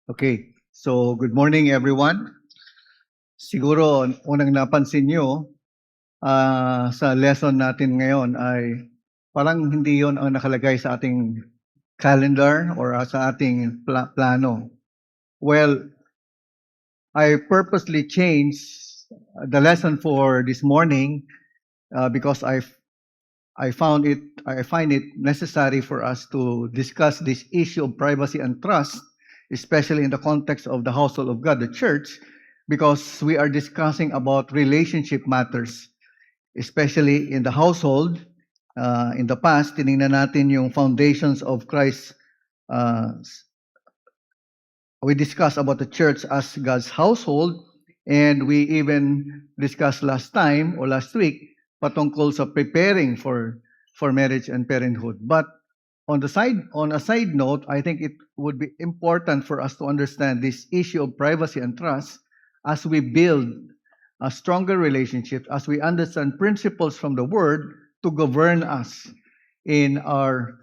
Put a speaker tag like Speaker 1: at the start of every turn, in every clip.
Speaker 1: Okay, so good morning everyone. Siguro unang napansin nyo sa lesson natin ngayon ay parang hindi yon ang nakalagay sa ating calendar or sa ating plano. Well, I purposely changed the lesson for this morning because I find it necessary for us to discuss this issue of privacy and trust, especially in the context of the household of God, the church, because we are discussing about relationship matters, especially in the household. In the past, tiningnan natin yung foundations of Christ. Uh, we discussed about the church as God's household, and we even discussed last time or last week patungkol sa preparing for marriage and parenthood. But on a side note, I think it would be important for us to understand this issue of privacy and trust as we build a stronger relationship, as we understand principles from the Word to govern us in our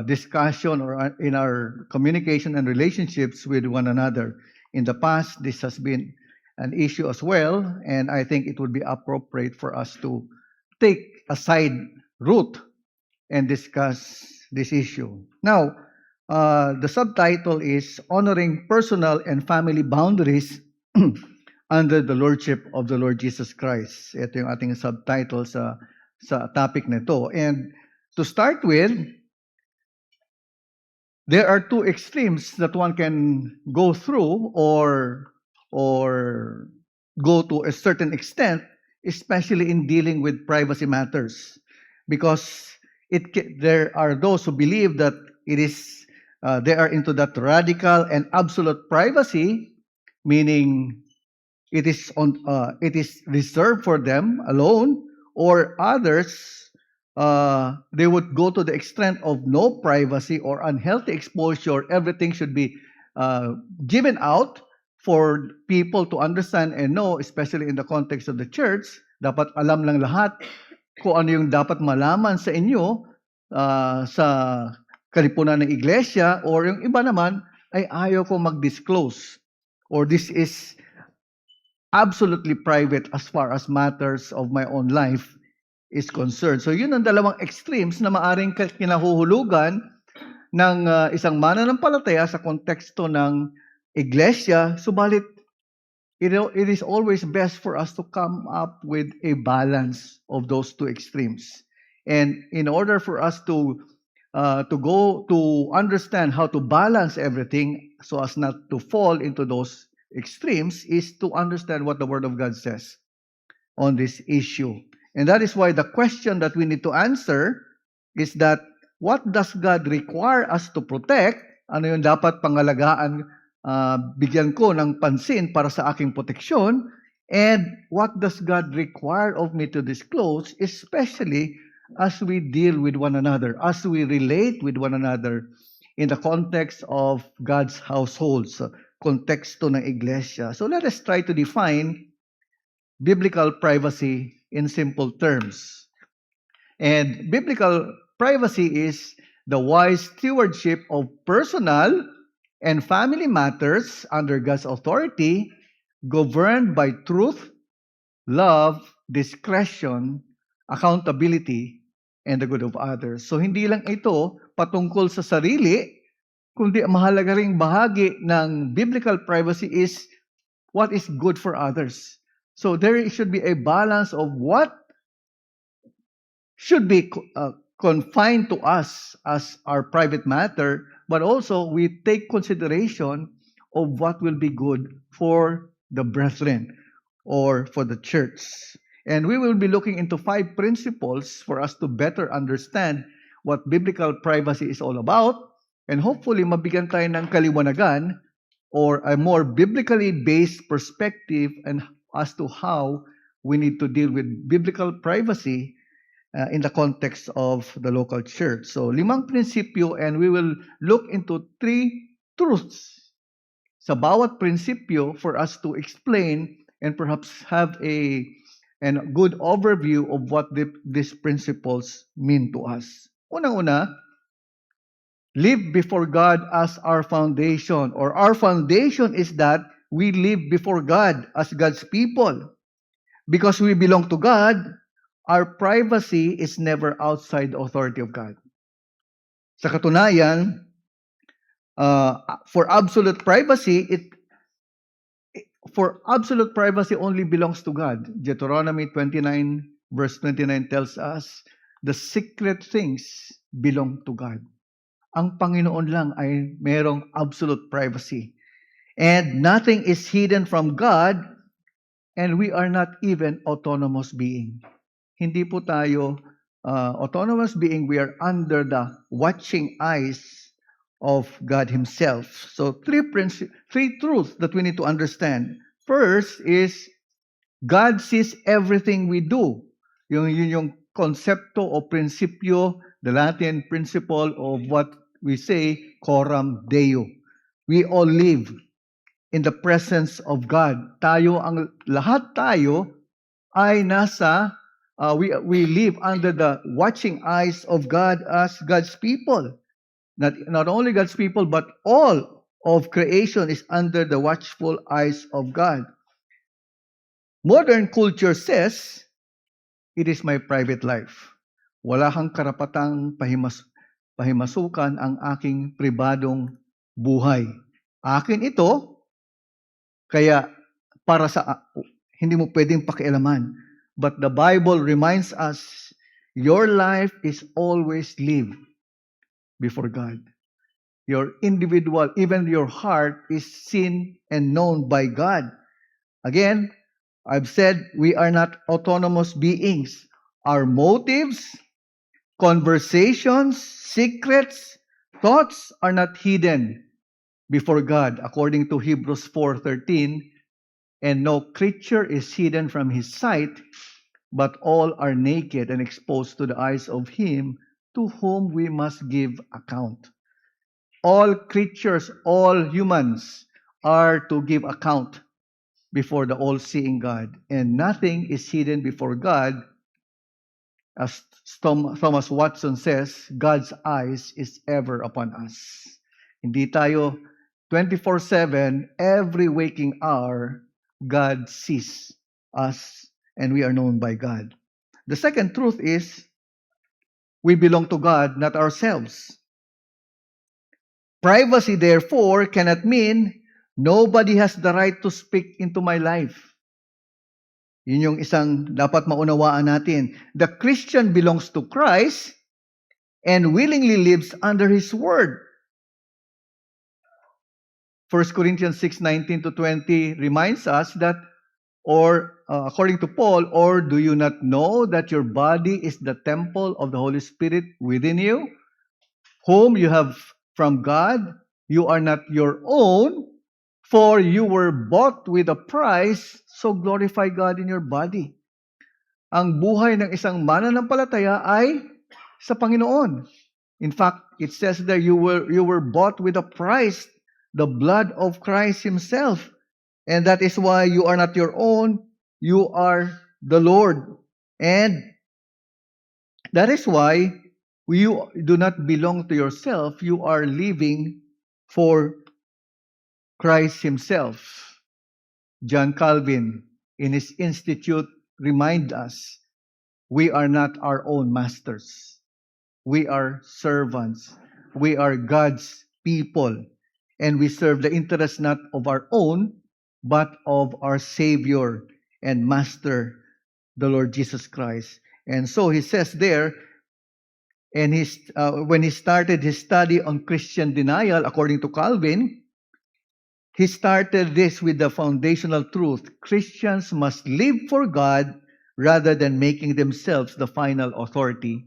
Speaker 1: discussion or in our communication and relationships with one another. In the past, this has been an issue as well, and I think it would be appropriate for us to take a side route and discuss this issue. Now, the subtitle is Honoring Personal and Family Boundaries under the Lordship of the Lord Jesus Christ. Ito yung ating subtitle sa topic nito. And to start with, there are two extremes that one can go through or go to a certain extent, especially in dealing with privacy matters, because there are those who believe that they are into that radical and absolute privacy, meaning it is reserved for them alone, or others they would go to the extent of no privacy or unhealthy exposure. Everything should be given out for people to understand and know, especially in the context of the church. Dapat alam lang lahat kung ano yung dapat malaman sa inyo sa kalipunan ng iglesia, or yung iba naman ay ayaw ko mag-disclose, or this is absolutely private as far as matters of my own life is concerned. So yun ang dalawang extremes na maaring kinahuhulugan ng isang mananampalataya sa konteksto ng iglesia. Subalit, it is always best for us to come up with a balance of those two extremes. And in order for us to go to understand how to balance everything so as not to fall into those extremes, is to understand what the Word of God says on this issue. And that is why the question that we need to answer is that, what does God require us to protect? Ano yung dapat pangalagaan, bigyan ko ng pansin para sa aking proteksyon? And what does God require of me to disclose, especially as we deal with one another, as we relate with one another in the context of God's household, sa konteksto ng iglesia. So let us try to define biblical privacy in simple terms. And biblical privacy is the wise stewardship of personal and family matters under God's authority, governed by truth, love, discretion, accountability, and the good of others. So hindi lang ito patungkol sa sarili, kundi mahalaga ring bahagi ng biblical privacy is what is good for others. So there should be a balance of what should be confined to us as our private matter, but also we take consideration of what will be good for the brethren or for the church. And we will be looking into 5 principles for us to better understand what biblical privacy is all about, and hopefully mabigyan tayo ng kaliwanagan or a more biblically based perspective and as to how we need to deal with biblical privacy in the context of the local church. So, 5 prinsipyo, and we will look into 3 truths sa bawat prinsipyo for us to explain and perhaps have a good overview of what these principles mean to us. Unang-una, live before God as our foundation, or our foundation is that we live before God as God's people. Because we belong to God, our privacy is never outside the authority of God. Sa katunayan, for absolute privacy, only belongs to God. Deuteronomy 29 verse 29 tells us, the secret things belong to God. Ang Panginoon lang ay merong absolute privacy. And nothing is hidden from God, and we are not even autonomous being. Hindi po tayo autonomous being. We are under the watching eyes of God Himself. So three truths that we need to understand. First is God sees everything we do. Yun yung konsepto o prinsipyo, the Latin principle of what we say, coram Deo. We all live in the presence of God. Lahat tayo ay we live under the watching eyes of God as God's people. Not only God's people, but all of creation is under the watchful eyes of God. Modern culture says, it is my private life. Wala kang karapatang pahimasukan ang aking pribadong buhay. Akin ito, kaya hindi mo pwedeng pakialaman. But the Bible reminds us, your life is always lived before God. Your individual, even your heart is seen and known by God. Again, I've said we are not autonomous beings. Our motives, conversations, secrets, thoughts are not hidden before God, according to Hebrews 4:13. And no creature is hidden from His sight, but all are naked and exposed to the eyes of Him to whom we must give account. All creatures, all humans are to give account before the all-seeing God. And nothing is hidden before God. As Thomas Watson says, God's eyes is ever upon us. Hindi tayo 24/7, every waking hour, God sees us and we are known by God. The second truth is, we belong to God, not ourselves. Privacy, therefore, cannot mean nobody has the right to speak into my life. Yun yung isang dapat maunawaan natin. The Christian belongs to Christ and willingly lives under His Word. 1 Corinthians 6:19-20 reminds us that, according to Paul, or do you not know that your body is the temple of the Holy Spirit within you, whom you have from God? You are not your own, for you were bought with a price, so glorify God in your body. Ang buhay ng isang mananampalataya ay sa Panginoon. In fact, it says there, you were bought with a price, the blood of Christ Himself. And that is why you are not your own, you are the Lord. And that is why you do not belong to yourself, you are living for Christ Himself. John Calvin, in his Institute, remind us, we are not our own masters. We are servants. We are God's people. And we serve the interests not of our own, but of our Savior and Master, the Lord Jesus Christ. And so he says there, and when he started his study on Christian denial, according to Calvin, he started this with the foundational truth. Christians must live for God rather than making themselves the final authority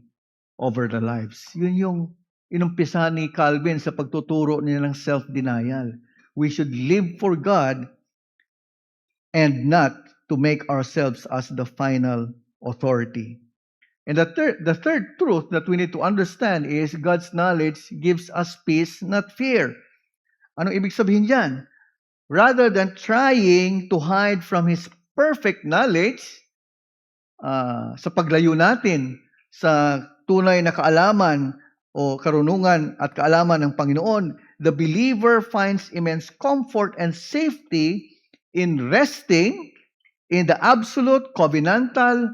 Speaker 1: over their lives. Yun yung inumpisa ni Calvin sa pagtuturo niya ng self-denial. We should live for God and not to make ourselves as the final authority. And the third truth that we need to understand is God's knowledge gives us peace, not fear. Anong ibig sabihin diyan? Rather than trying to hide from His perfect knowledge, sa paglayo natin sa tunay na kaalaman o karunungan at kaalaman ng Panginoon, the believer finds immense comfort and safety in resting in the absolute, covenantal,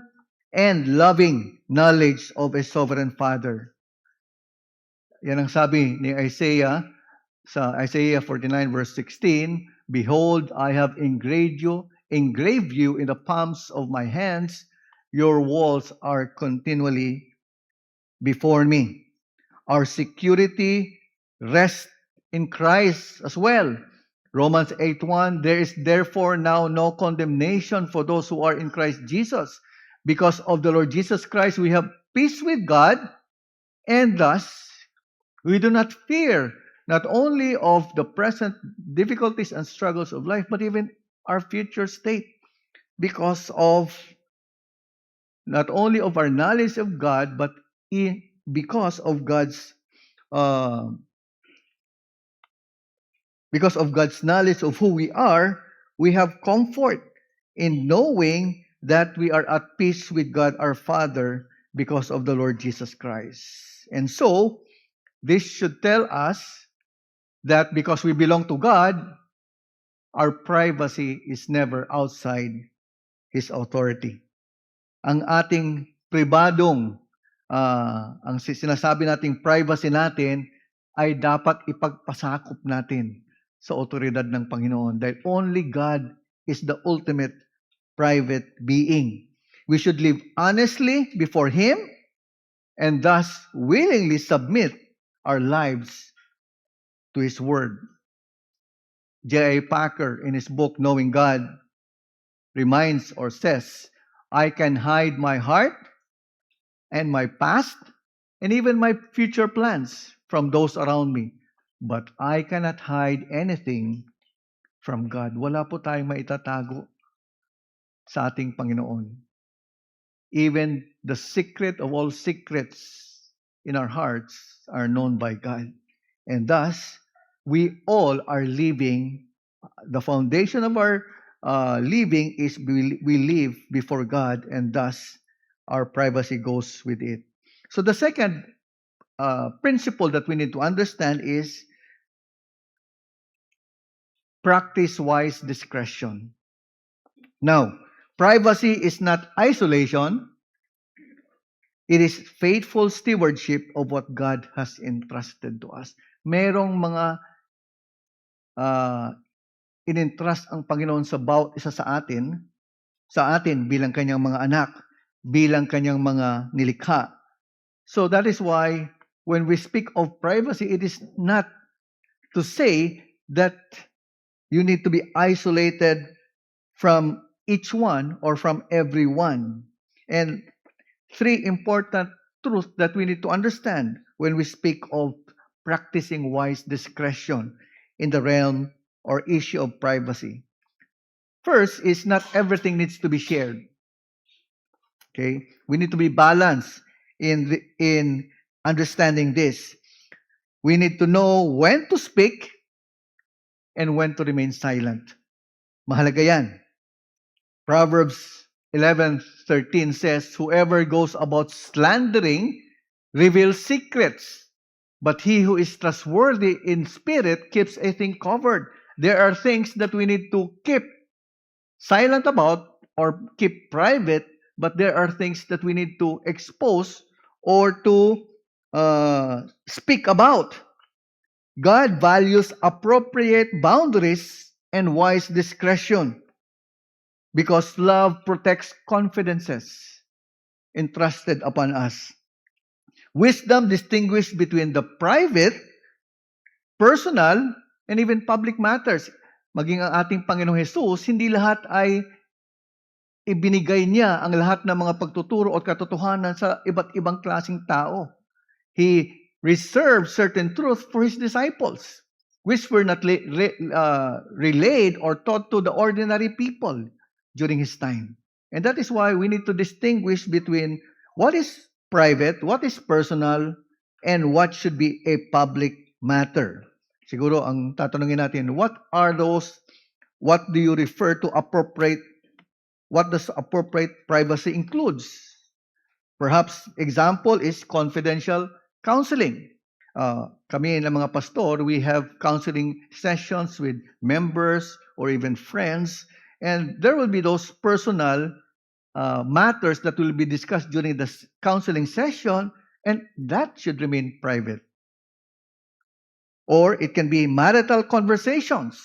Speaker 1: and loving knowledge of a sovereign Father. Yan ang sabi ni Isaiah sa Isaiah 49 verse 16, Behold, I have engraved you in the palms of my hands. Your walls are continually before me. Our security rests in Christ as well. Romans 8:1, there is therefore now no condemnation for those who are in Christ Jesus. Because of the Lord Jesus Christ, we have peace with God, and thus we do not fear not only of the present difficulties and struggles of life, but even our future state, because of not only of our knowledge of God, but because of God's knowledge of who we are, we have comfort in knowing that we are at peace with God our Father because of the Lord Jesus Christ. And so, this should tell us that because we belong to God, our privacy is never outside His authority. Ang ating pribadong, ang sinasabi nating privacy natin ay dapat ipagpasakop natin sa otoridad ng Panginoon dahil only God is the ultimate private being. We should live honestly before Him and thus willingly submit our lives to His Word. J.I. Packer, in his book, Knowing God, reminds or says, I can hide my heart and my past and even my future plans from those around me, but I cannot hide anything from God. Wala po tayong maitatago sa ating Panginoon. Even the secret of all secrets in our hearts are known by God. And thus, we all are living, the foundation of our living is we live before God, and thus our privacy goes with it. So the second principle that we need to understand is practice wise discretion. Now, privacy is not isolation. It is faithful stewardship of what God has entrusted to us. Merong mga in-entrust ang Panginoon sa bawat isa sa atin bilang kanyang mga anak, bilang kanyang mga nilikha. So that is why when we speak of privacy, it is not to say that you need to be isolated from each one or from everyone. And three important truths that we need to understand when we speak of practicing wise discretion in the realm or issue of privacy. First is not everything needs to be shared. Okay? We need to be balanced in understanding this. We need to know when to speak and when to remain silent. Mahalaga yan. Proverbs 11:13 says, whoever goes about slandering reveals secrets, but he who is trustworthy in spirit keeps a thing covered. There are things that we need to keep silent about or keep private, but there are things that we need to expose or to speak about. God values appropriate boundaries and wise discretion because love protects confidences entrusted upon us. Wisdom distinguishes between the private, personal, and even public matters. Maging ang ating Panginoong Jesus, hindi lahat ay ibinigay niya ang lahat ng mga pagtuturo at katotohanan sa iba't ibang klaseng tao. He reserved certain truths for His disciples, which were not relayed or taught to the ordinary people during His time. And that is why we need to distinguish between what is private, what is personal, and what should be a public matter. Siguro ang tatanungin natin, what do you refer to appropriate, what does appropriate privacy includes? Perhaps example is confidential counseling. kami ng mga pastor, we have counseling sessions with members or even friends, and there will be those personal matters that will be discussed during the counseling session, and that should remain private. Or it can be marital conversations.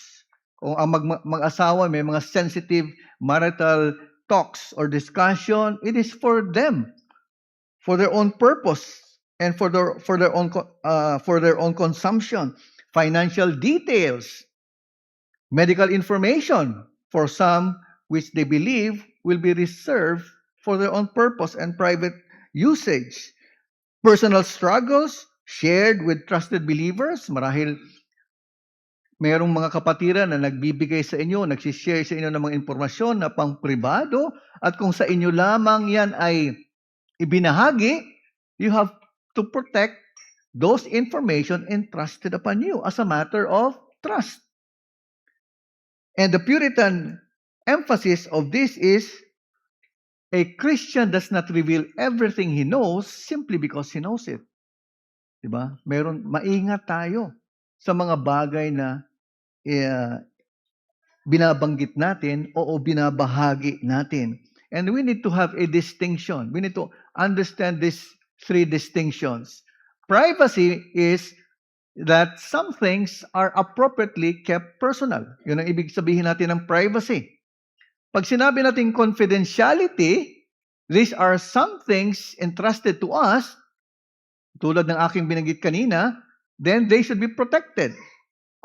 Speaker 1: Kung ang mag-asawa may mga sensitive marital talks or discussion, it is for them, for their own purpose and for their own consumption. Financial details, medical information for some which they believe will be reserved for their own purpose and private usage. Personal struggles shared with trusted believers. Marahil mayroong mga kapatiran na nagbibigay sa inyo, nagsishare sa inyo ng mga impormasyon na pang-pribado, at kung sa inyo lamang yan ay ibinahagi, you have to protect those information entrusted upon you as a matter of trust. And the Puritan emphasis of this is a Christian does not reveal everything he knows simply because he knows it. Diba? Maingat tayo sa mga bagay na binabanggit natin o binabahagi natin. And we need to have a distinction. We need to understand these three distinctions. Privacy is that some things are appropriately kept personal. Yun ang ibig sabihin natin ng privacy. Pag sinabi natin confidentiality, these are some things entrusted to us, tulad ng aking binanggit kanina, then they should be protected.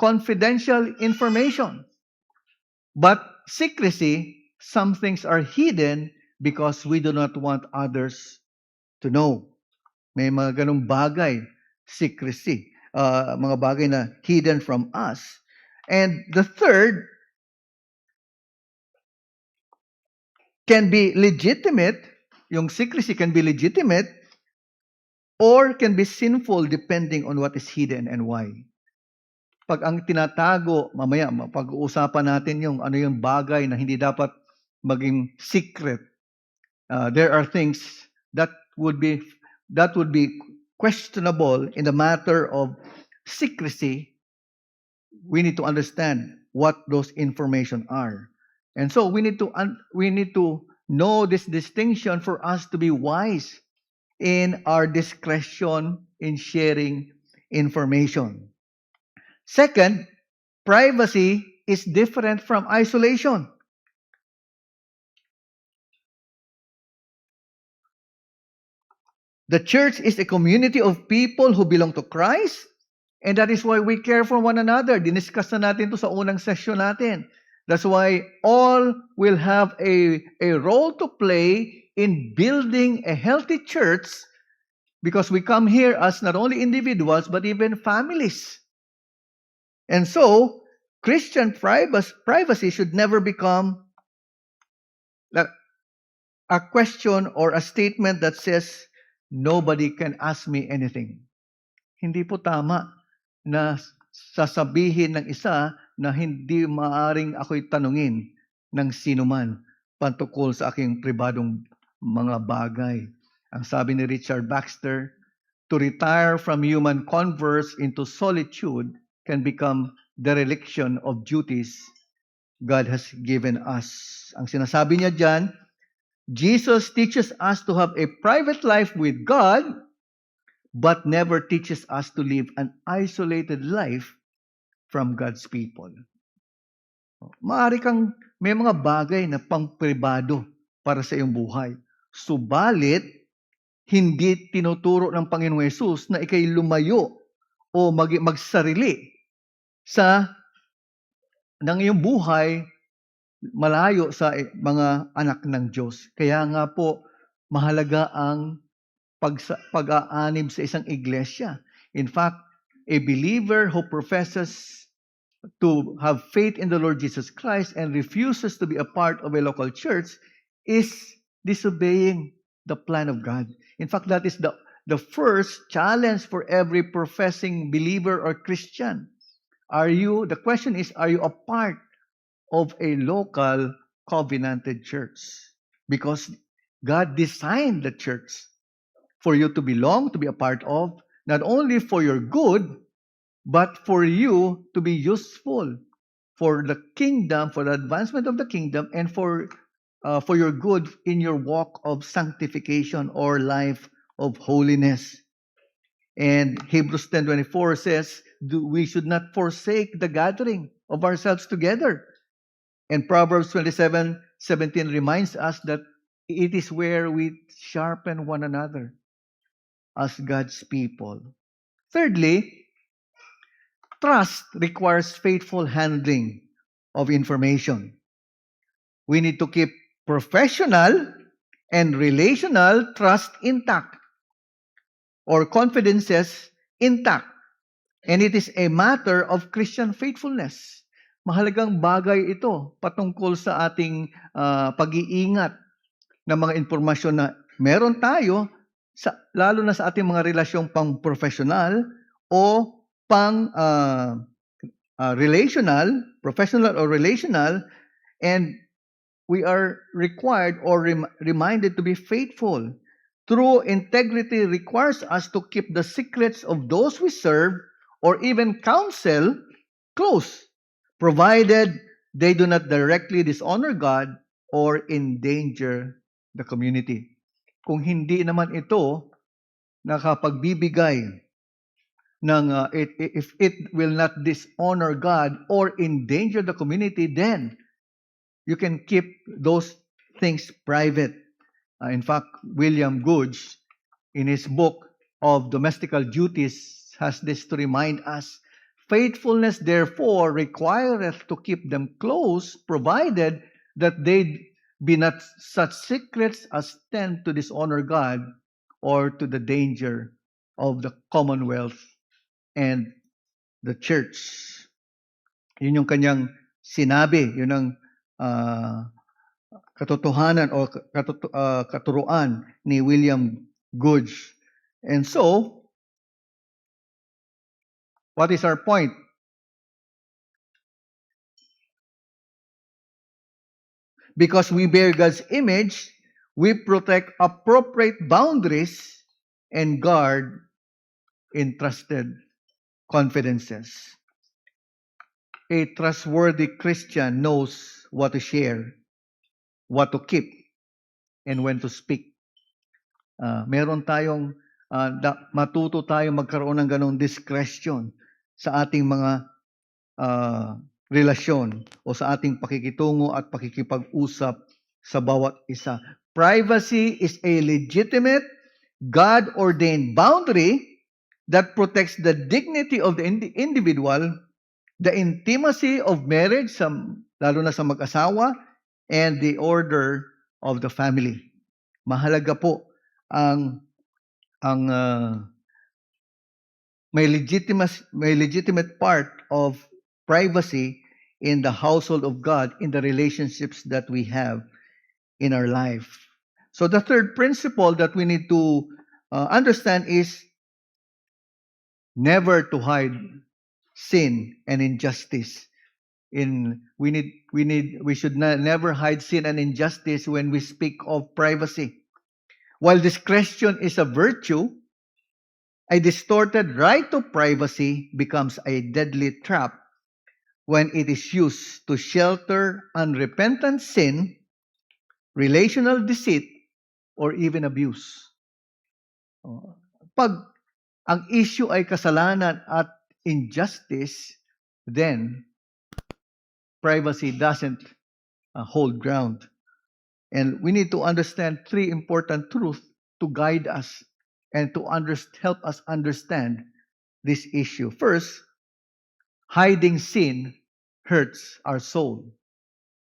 Speaker 1: Confidential information. But secrecy, some things are hidden because we do not want others to know. May mga ganong bagay, secrecy, mga bagay na hidden from us. And the third can be legitimate, yung secrecy can be legitimate, or can be sinful depending on what is hidden and why. Pag ang tinatago, mamaya pag-uusapan natin yung ano yung bagay na hindi dapat maging secret. There are things that would be questionable in the matter of secrecy. We need to understand what those information are. And so we need to know this distinction for us to be wise in our discretion in sharing information. Second, privacy is different from isolation. The church is a community of people who belong to Christ, and that is why we care for one another. Diniscuss na natin to sa unang session natin. That's why all will have a role to play in building a healthy church, because we come here as not only individuals but even families. And so, Christian privacy should never become a question or a statement that says, nobody can ask me anything. Hindi po tama na sasabihin ng isa na hindi maaring ako'y tanungin ng sinuman patungkol sa aking pribadong mga bagay. Ang sabi ni Richard Baxter, to retire from human converse into solitude can become dereliction of duties God has given us. Ang sinasabi niya dyan, Jesus teaches us to have a private life with God, but never teaches us to live an isolated life from God's people. Maaari kang may mga bagay na pang-pribado para sa iyong buhay. Subalit, hindi tinuturo ng Panginoong Yesus na ikay lumayo o magsarili ng iyong buhay malayo sa mga anak ng Diyos. Kaya nga po, mahalaga ang pag-aanib sa isang iglesia. In fact, a believer who professes to have faith in the Lord Jesus Christ and refuses to be a part of a local church is disobeying the plan of God. In fact, that is the first challenge for every professing believer or Christian. The question is, are you a part of a local covenanted church? Because God designed the church for you to belong, to be a part of, not only for your good, but for you to be useful for the kingdom, for the advancement of the kingdom, and for your good in your walk of sanctification or life of holiness. And Hebrews 10:24 says, we should not forsake the gathering of ourselves together. And Proverbs 27:17 reminds us that it is where we sharpen one another as God's people. Thirdly, trust requires faithful handling of information. We need to keep professional and relational trust intact or confidences intact. And it is a matter of Christian faithfulness. Mahalagang bagay ito patungkol sa ating pag-iingat ng mga impormasyon na meron tayo, lalo na sa ating mga relasyong pang-professional o pang-relational, professional or relational, and we are required or reminded to be faithful. True integrity requires us to keep the secrets of those we serve or even counsel close, provided they do not directly dishonor God or endanger the community. Kung hindi naman ito nakapagbibigay ng if it will not dishonor God or endanger the community, then you can keep those things private. In fact, William Googe, in his book of Domestical Duties, has this to remind us, faithfulness therefore requireth to keep them close, provided that they be not such secrets as tend to dishonor God or to the danger of the commonwealth and the church. Yun yung kanyang sinabi, yun ang katotohanan o katuruan ni William Googe. And so, what is our point? Because we bear God's image, we protect appropriate boundaries and guard entrusted confidences. A trustworthy Christian knows what to share, what to keep, and when to speak. Meron tayong matuto tayong magkaroon ng ganong discretion sa ating mga relasyon o sa ating pakikitungo at pakikipag-usap sa bawat isa. Privacy is a legitimate, God-ordained boundary that protects the dignity of the individual, the intimacy of marriage, lalo na sa mag-asawa, and the order of the family. Mahalaga po ang may legitimate part of privacy in the household of God, in the relationships that we have in our life. So the third principle that we need to understand is never to hide sin and injustice. We should never hide sin and injustice when we speak of privacy. While discretion is a virtue, a distorted right to privacy becomes a deadly trap when it is used to shelter unrepentant sin, relational deceit, or even abuse. Pag ang issue ay kasalanan at injustice, then privacy doesn't hold ground. And we need to understand three important truths to guide us and to help us understand this issue. First, hiding sin hurts our soul.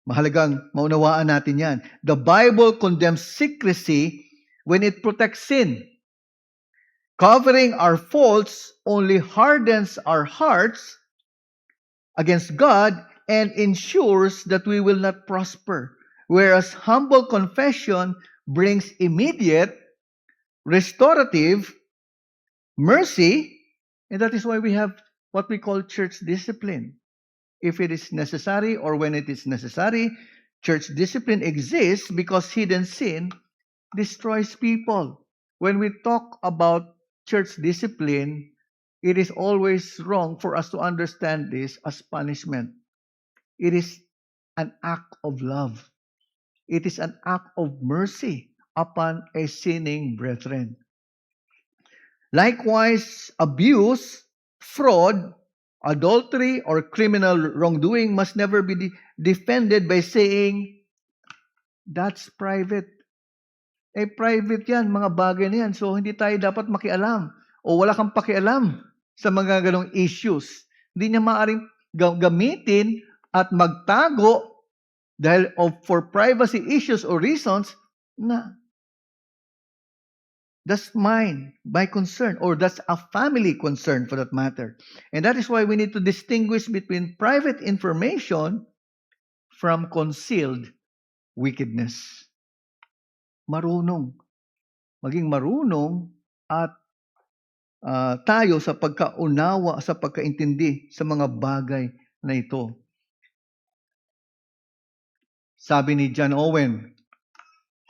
Speaker 1: Mahalagang maunawaan natin yan. The Bible condemns secrecy when it protects sin. Covering our faults only hardens our hearts against God and ensures that we will not prosper. Whereas humble confession brings immediate, restorative mercy, and that is why we have what we call church discipline. If it is necessary or when it is necessary, church discipline exists because hidden sin destroys people. When we talk about church discipline, it is always wrong for us to understand this as punishment. It is an act of love. It is an act of mercy upon a sinning brethren. Likewise, abuse, fraud, adultery, or criminal wrongdoing must never be defended by saying, that's private. Private yan, mga bagay na yan. So, hindi tayo dapat makialam. O wala kang pakialam sa mga ganong issues. Hindi niya maaaring gamitin at magtago dahil for privacy issues or reasons na that's my concern, or that's a family concern for that matter. And that is why we need to distinguish between private information from concealed wickedness. Maging marunong at tayo sa pagkaunawa, sa pagkaintindi sa mga bagay na ito. Sabi ni John Owen,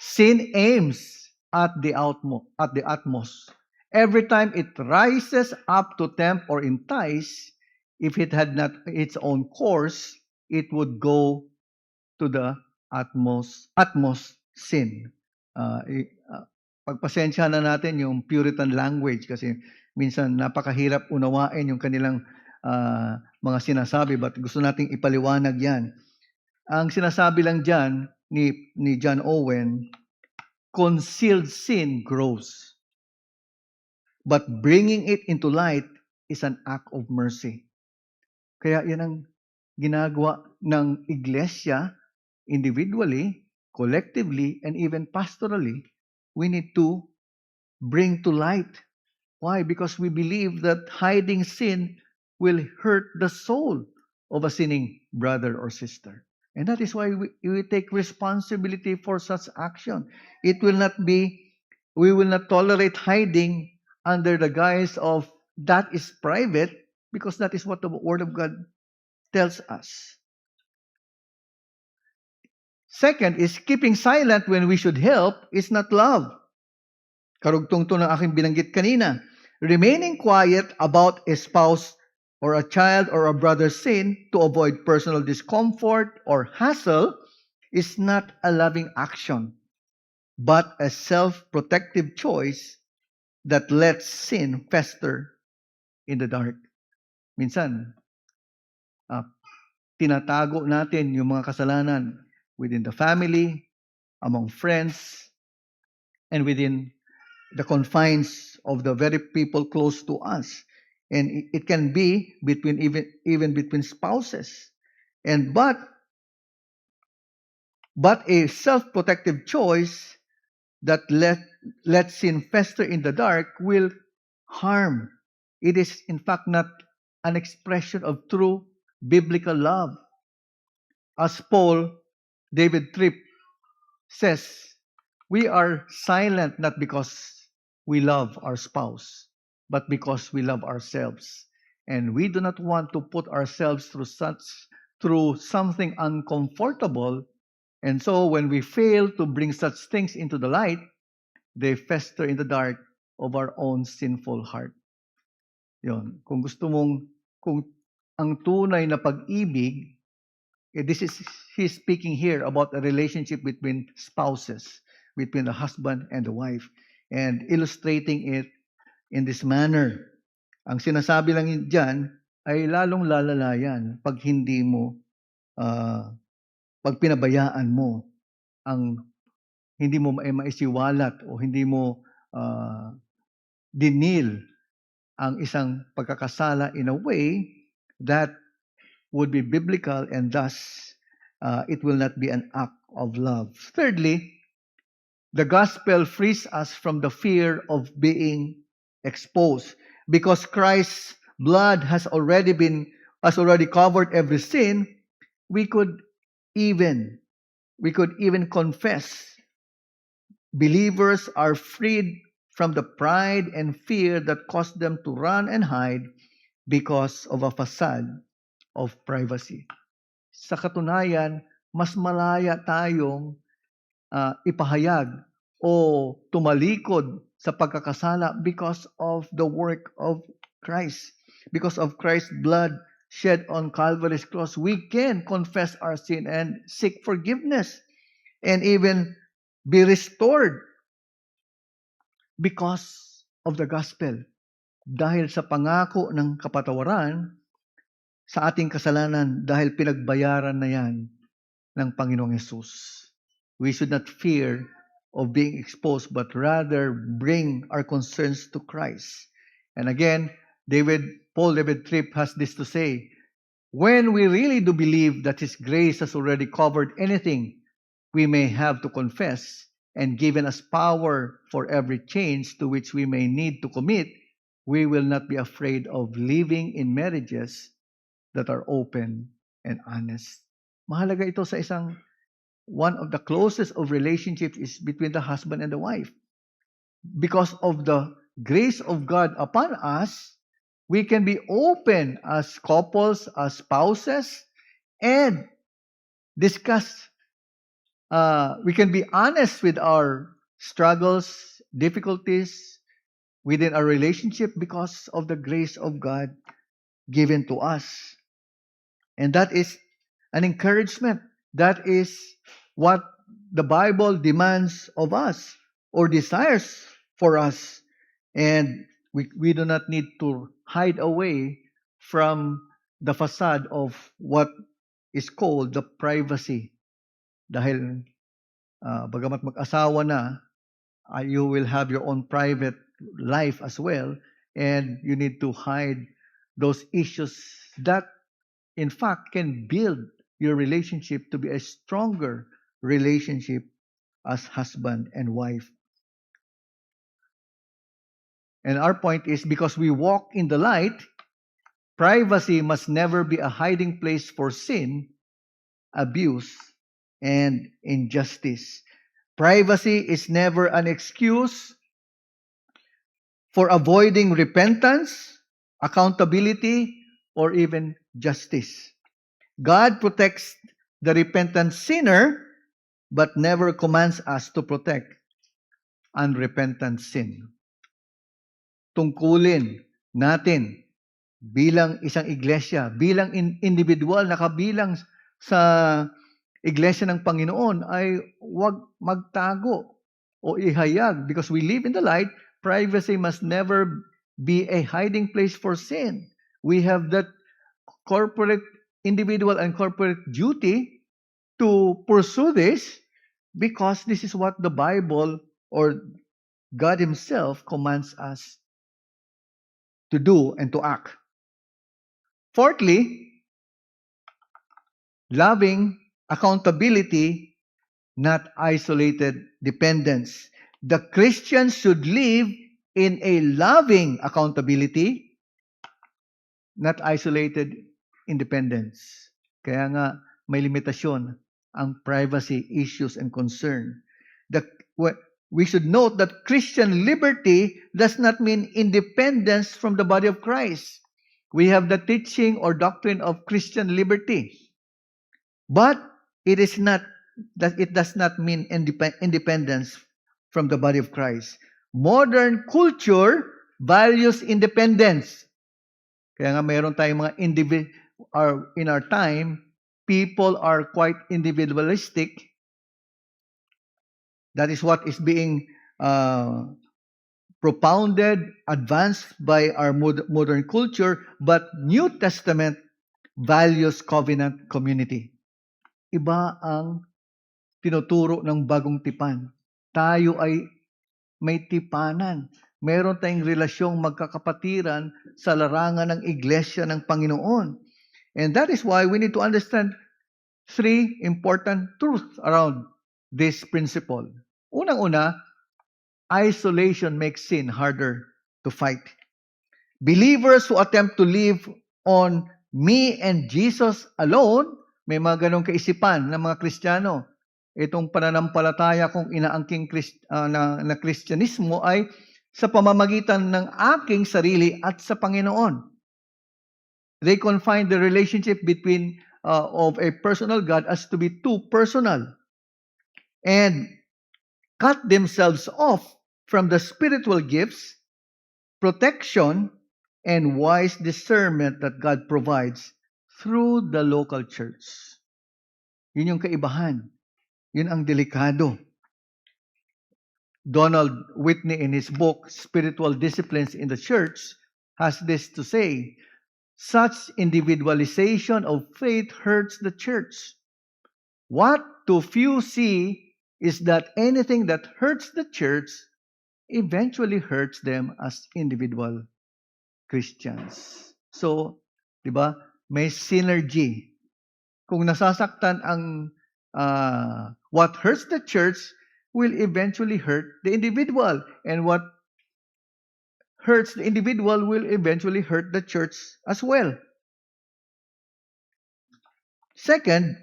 Speaker 1: sin aims at the utmost. Every time it rises up to tempt or entice, if it had not its own course, it would go to the utmost sin. Pagpasensya na natin yung Puritan language kasi minsan napakahirap unawain yung kanilang mga sinasabi, but gusto nating ipaliwanag yan. Ang sinasabi lang dyan ni John Owen, concealed sin grows, but bringing it into light is an act of mercy. Kaya yan ang ginagawa ng iglesia, individually, collectively, and even pastorally. We need to bring to light. Why? Because we believe that hiding sin will hurt the soul of a sinning brother or sister. And that is why we take responsibility for such action. We will not tolerate hiding under the guise of that is private, because that is what the Word of God tells us. Second is keeping silent when we should help is not love. Karugtong to ng aking binanggit kanina. Remaining quiet about a spouse or a child or a brother's sin to avoid personal discomfort or hassle is not a loving action, but a self-protective choice that lets sin fester in the dark. Minsan, tinatago natin yung mga kasalanan within the family, among friends, and within the confines of the very people close to us. And it can be between even between spouses. And but a self-protective choice that lets sin fester in the dark will harm. It is in fact not an expression of true biblical love. As David Tripp says, we are silent not because we love our spouse, but because we love ourselves. And we do not want to put ourselves through something uncomfortable. And so when we fail to bring such things into the light, they fester in the dark of our own sinful heart. Yun. Kung ang tunay na pag-ibig, he's speaking here about a relationship between spouses, between the husband and the wife, and illustrating it in this manner. Ang sinasabi lang dyan ay lalong lalala yan pag hindi mo, pag pinabayaan mo hindi mo maisiwalat o hindi mo dinil ang isang pagkakasala in a way that would be biblical, and thus it will not be an act of love. Thirdly, the gospel frees us from the fear of being exposed, because Christ's blood has already covered every sin. We could even confess. Believers are freed from the pride and fear that caused them to run and hide because of a facade of privacy. Sa katunayan, mas malaya tayong ipahayag o tumalikod sa pagkakasala because of the work of Christ. Because of Christ's blood shed on Calvary's cross, we can confess our sin and seek forgiveness and even be restored because of the gospel. Dahil sa pangako ng kapatawaran sa ating kasalanan, dahil pinagbayaran na yan ng Panginoong Yesus. We should not fear of being exposed, but rather bring our concerns to Christ. And again, Paul David Tripp has this to say, when we really do believe that His grace has already covered anything we may have to confess and given us power for every change to which we may need to commit, we will not be afraid of living in marriages that are open and honest. Mahalaga ito sa one of the closest of relationships is between the husband and the wife. Because of the grace of God upon us, we can be open as couples, as spouses, and discuss. We can be honest with our struggles, difficulties within our relationship because of the grace of God given to us. And that is an encouragement. That is what the Bible demands of us or desires for us. And we do not need to hide away from the facade of what is called the privacy. Dahil bagamat mag-asawa na, you will have your own private life as well, and you need to hide those issues that in fact can build your relationship to be a stronger relationship as husband and wife. And our point is, because we walk in the light, privacy must never be a hiding place for sin, abuse, and injustice. Privacy is never an excuse for avoiding repentance, accountability, or even justice. God protects the repentant sinner, but never commands us to protect unrepentant sin. Tungkulin natin bilang isang iglesia, bilang individual na kabilang sa iglesia ng Panginoon ay huwag magtago o ihayag, because we live in the light. Privacy must never be a hiding place for sin. We have that corporate, individual and corporate duty to pursue this, because this is what the Bible or God Himself commands us to do and to act. Fourthly, loving accountability, not isolated dependence. The Christian should live in a loving accountability, not isolated independence. Kaya nga may limitasyon ang privacy issues and concern. We should note that Christian liberty does not mean independence from the body of Christ. We have the teaching or doctrine of Christian liberty. But it does not mean independence from the body of Christ. Modern culture values independence. Kaya nga mayroon tayong mga in our time, people are quite individualistic. That is what is being propounded, advanced by our modern culture, but New Testament values covenant community. Iba ang tinuturo ng bagong tipan. Tayo ay may tipanan. Meron tayong relasyong magkakapatiran sa larangan ng iglesia ng Panginoon. And that is why we need to understand three important truths around this principle. Unang-una, isolation makes sin harder to fight. Believers who attempt to live on me and Jesus alone, may mga ganong kaisipan ng mga Kristiyano. Itong pananampalataya kong inaangking na Kristyanismo ay sa pamamagitan ng aking sarili at sa Panginoon. They confine the relationship between of a personal God as to be too personal, and cut themselves off from the spiritual gifts, protection, and wise discernment that God provides through the local church. Yun yung kaibahan. Yun ang delikado. Donald Whitney, in his book, Spiritual Disciplines in the Church, has this to say: such individualization of faith hurts the church. What too few see is that anything that hurts the church eventually hurts them as individual Christians. So, di ba, may synergy. Kung nasasaktan ang what hurts the church will eventually hurt the individual, and what hurts the individual will eventually hurt the church as well. Second,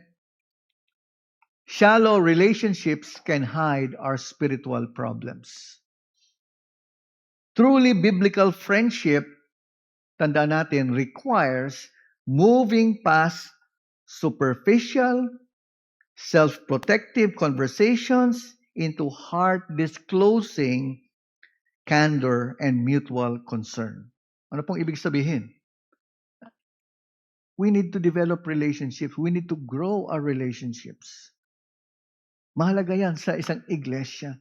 Speaker 1: shallow relationships can hide our spiritual problems. Truly biblical friendship, tandaan natin, requires moving past superficial, self-protective conversations into heart-disclosing candor and mutual concern. Ano pong ibig sabihin? We need to develop relationships. We need to grow our relationships. Mahalaga yan sa isang iglesia.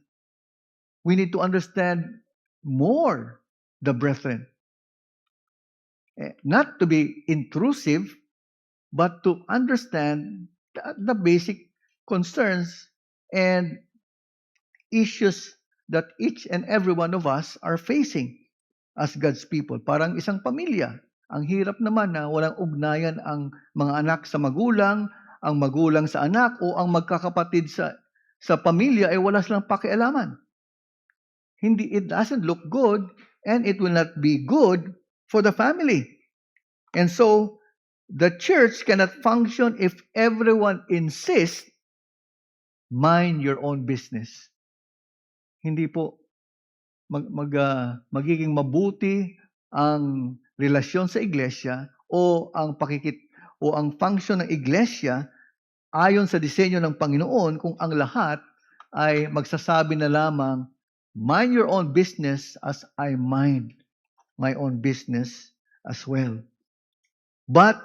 Speaker 1: We need to understand more the brethren. Not to be intrusive, but to understand the basic concerns and issues that each and every one of us are facing as God's people. Parang isang pamilya. Ang hirap naman na walang ugnayan ang mga anak sa magulang, ang magulang sa anak, o ang magkakapatid sa pamilya ay wala silang pakialaman. It doesn't look good, and it will not be good for the family. And so, the church cannot function if everyone insists, mind your own business. Hindi po magiging mabuti ang relasyon sa iglesia o ang function ng iglesia ayon sa disenyo ng Panginoon kung ang lahat ay magsasabi na lamang, mind your own business as I mind my own business as well. But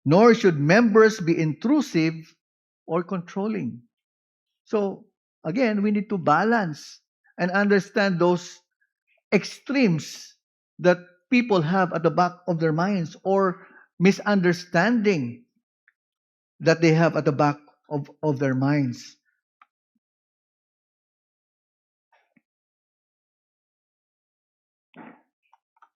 Speaker 1: nor should members be intrusive or controlling. So, again, we need to balance and understand those extremes that people have at the back of their minds, or misunderstanding that they have at the back of their minds.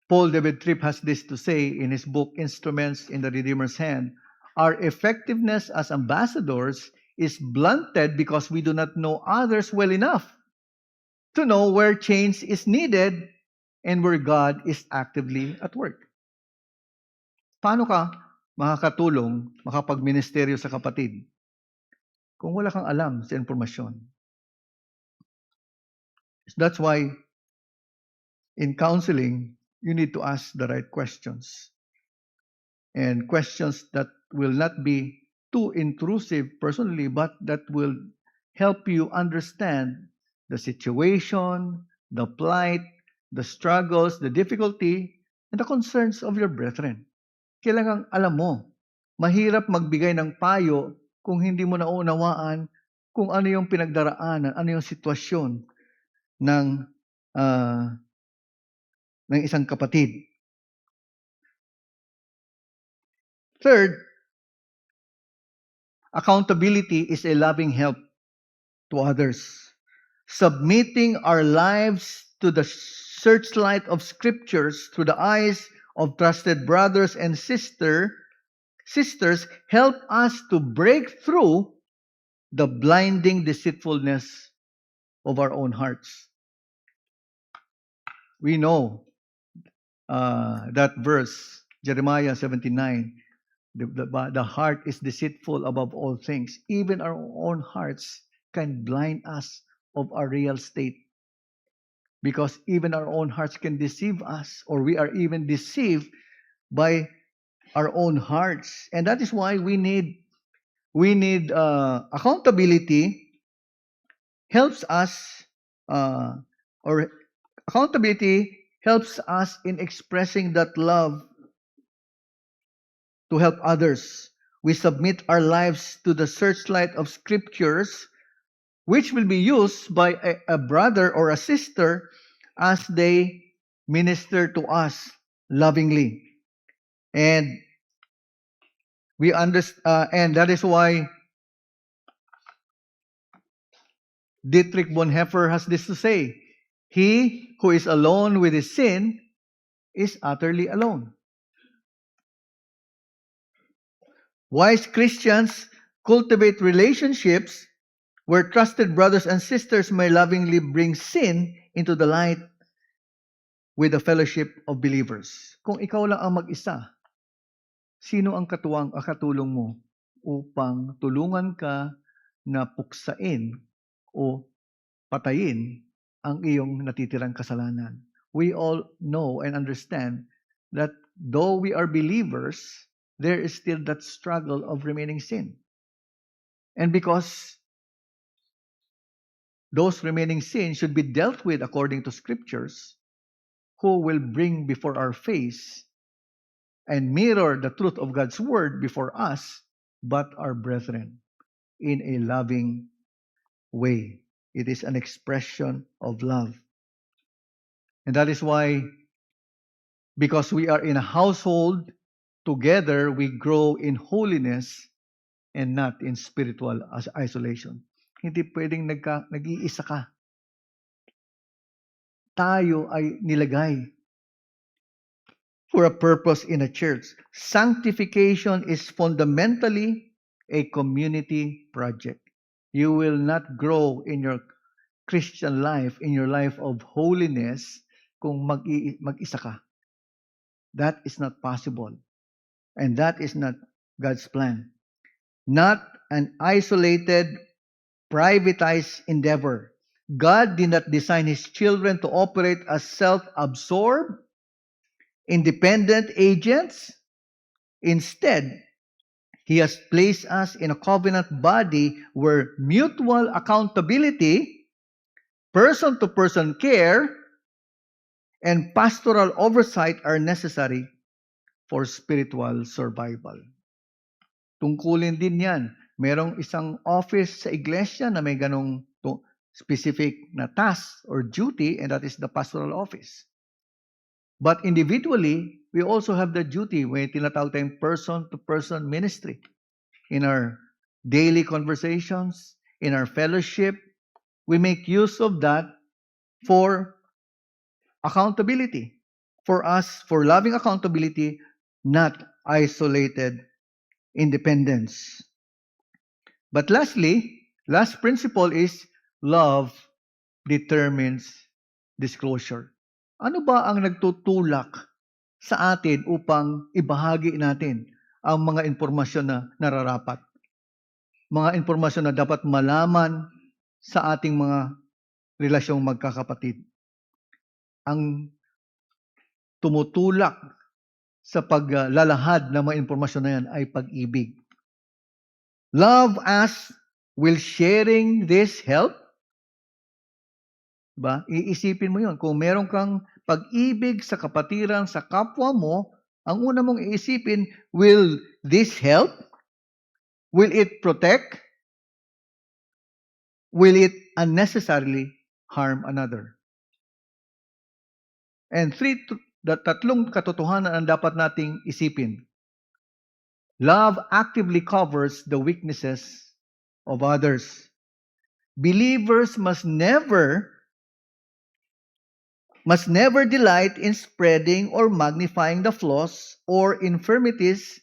Speaker 1: Paul David Tripp has this to say in his book, Instruments in the Redeemer's Hand: our effectiveness as ambassadors is blunted because we do not know others well enough to know where change is needed and where God is actively at work. Paano ka makakatulong, makapagministeryo sa kapatid kung wala kang alam sa informasyon? That's why in counseling, you need to ask the right questions. And questions that will not be too intrusive personally, but that will help you understand the situation, the plight, the struggles, the difficulty, and the concerns of your brethren. Kailangang alam mo, mahirap magbigay ng payo kung hindi mo naunawaan kung ano yung pinagdaraanan, ano yung sitwasyon ng isang kapatid. Third, accountability is a loving help to others. Submitting our lives to the searchlight of scriptures through the eyes of trusted brothers and sisters help us to break through the blinding deceitfulness of our own hearts. We know that verse, Jeremiah 79, the heart is deceitful above all things. Even our own hearts can blind us of our real state. Because even our own hearts can deceive us, or we are even deceived by our own hearts. And that is why we need accountability. Helps us or Accountability helps us in expressing that love to help others. We submit our lives to the searchlight of scriptures, which will be used by a brother or a sister as they minister to us lovingly. And we understand, and that is why Dietrich Bonhoeffer has this to say: he who is alone with his sin is utterly alone. Wise Christians cultivate relationships where trusted brothers and sisters may lovingly bring sin into the light with the fellowship of believers. Kung ikaw lang ang mag-isa, sino ang katulong mo upang tulungan ka na puksain o patayin ang iyong natitirang kasalanan? We all know and understand that though we are believers, there is still that struggle of remaining sin. And because those remaining sins should be dealt with according to scriptures, who will bring before our face and mirror the truth of God's word before us, but our brethren, in a loving way. It is an expression of love. And that is why, because we are in a household together, we grow in holiness and not in spiritual isolation. Hindi pwedeng nag-iisa ka. Tayo ay nilagay for a purpose in a church. Sanctification is fundamentally a community project. You will not grow in your Christian life, in your life of holiness, kung mag-isa ka. That is not possible. And that is not God's plan. Not an isolated, privatized endeavor. God did not design His children to operate as self-absorbed, independent agents. Instead, He has placed us in a covenant body where mutual accountability, person-to-person care, and pastoral oversight are necessary for spiritual survival. Tungkulin din yan. Merong isang office sa iglesia na may ganong specific na task or duty, and that is the pastoral office. But individually, we also have the duty, may tinatawag tayong person-to-person ministry. In our daily conversations, in our fellowship, we make use of that for accountability. For us, for loving accountability, not isolated independence. But lastly, last principle is love determines disclosure. Ano ba ang nagtutulak sa atin upang ibahagi natin ang mga impormasyon na nararapat? Mga impormasyon na dapat malaman sa ating mga relasyong magkakapatid. Ang tumutulak sa paglalahad ng mga impormasyon na yan ay pag-ibig. Love us, will sharing this help? Diba? Iisipin mo yun. Kung meron kang pag-ibig sa kapatiran, sa kapwa mo, ang una mong iisipin, will this help? Will it protect? Will it unnecessarily harm another? And tatlong katotohanan ang dapat nating isipin. Love actively covers the weaknesses of others. Believers must never delight in spreading or magnifying the flaws or infirmities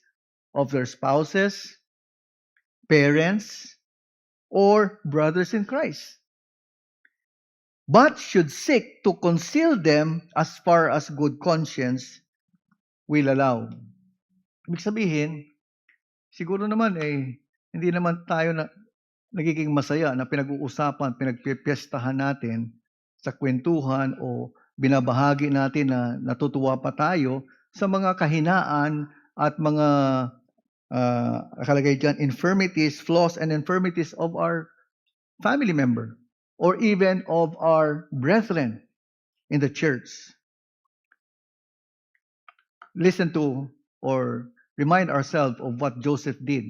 Speaker 1: of their spouses, parents, or brothers in Christ, but should seek to conceal them as far as good conscience will allow. Ibig sabihin, siguro naman hindi naman tayo nagiging masaya na pinag-uusapan, pinagpipiestahan natin sa kwentuhan o binabahagi natin na natutuwa pa tayo sa mga kahinaan at mga nakalagay dyan, infirmities, flaws and infirmities of our family member or even of our brethren. in the church. Listen to or remind ourselves of what Joseph did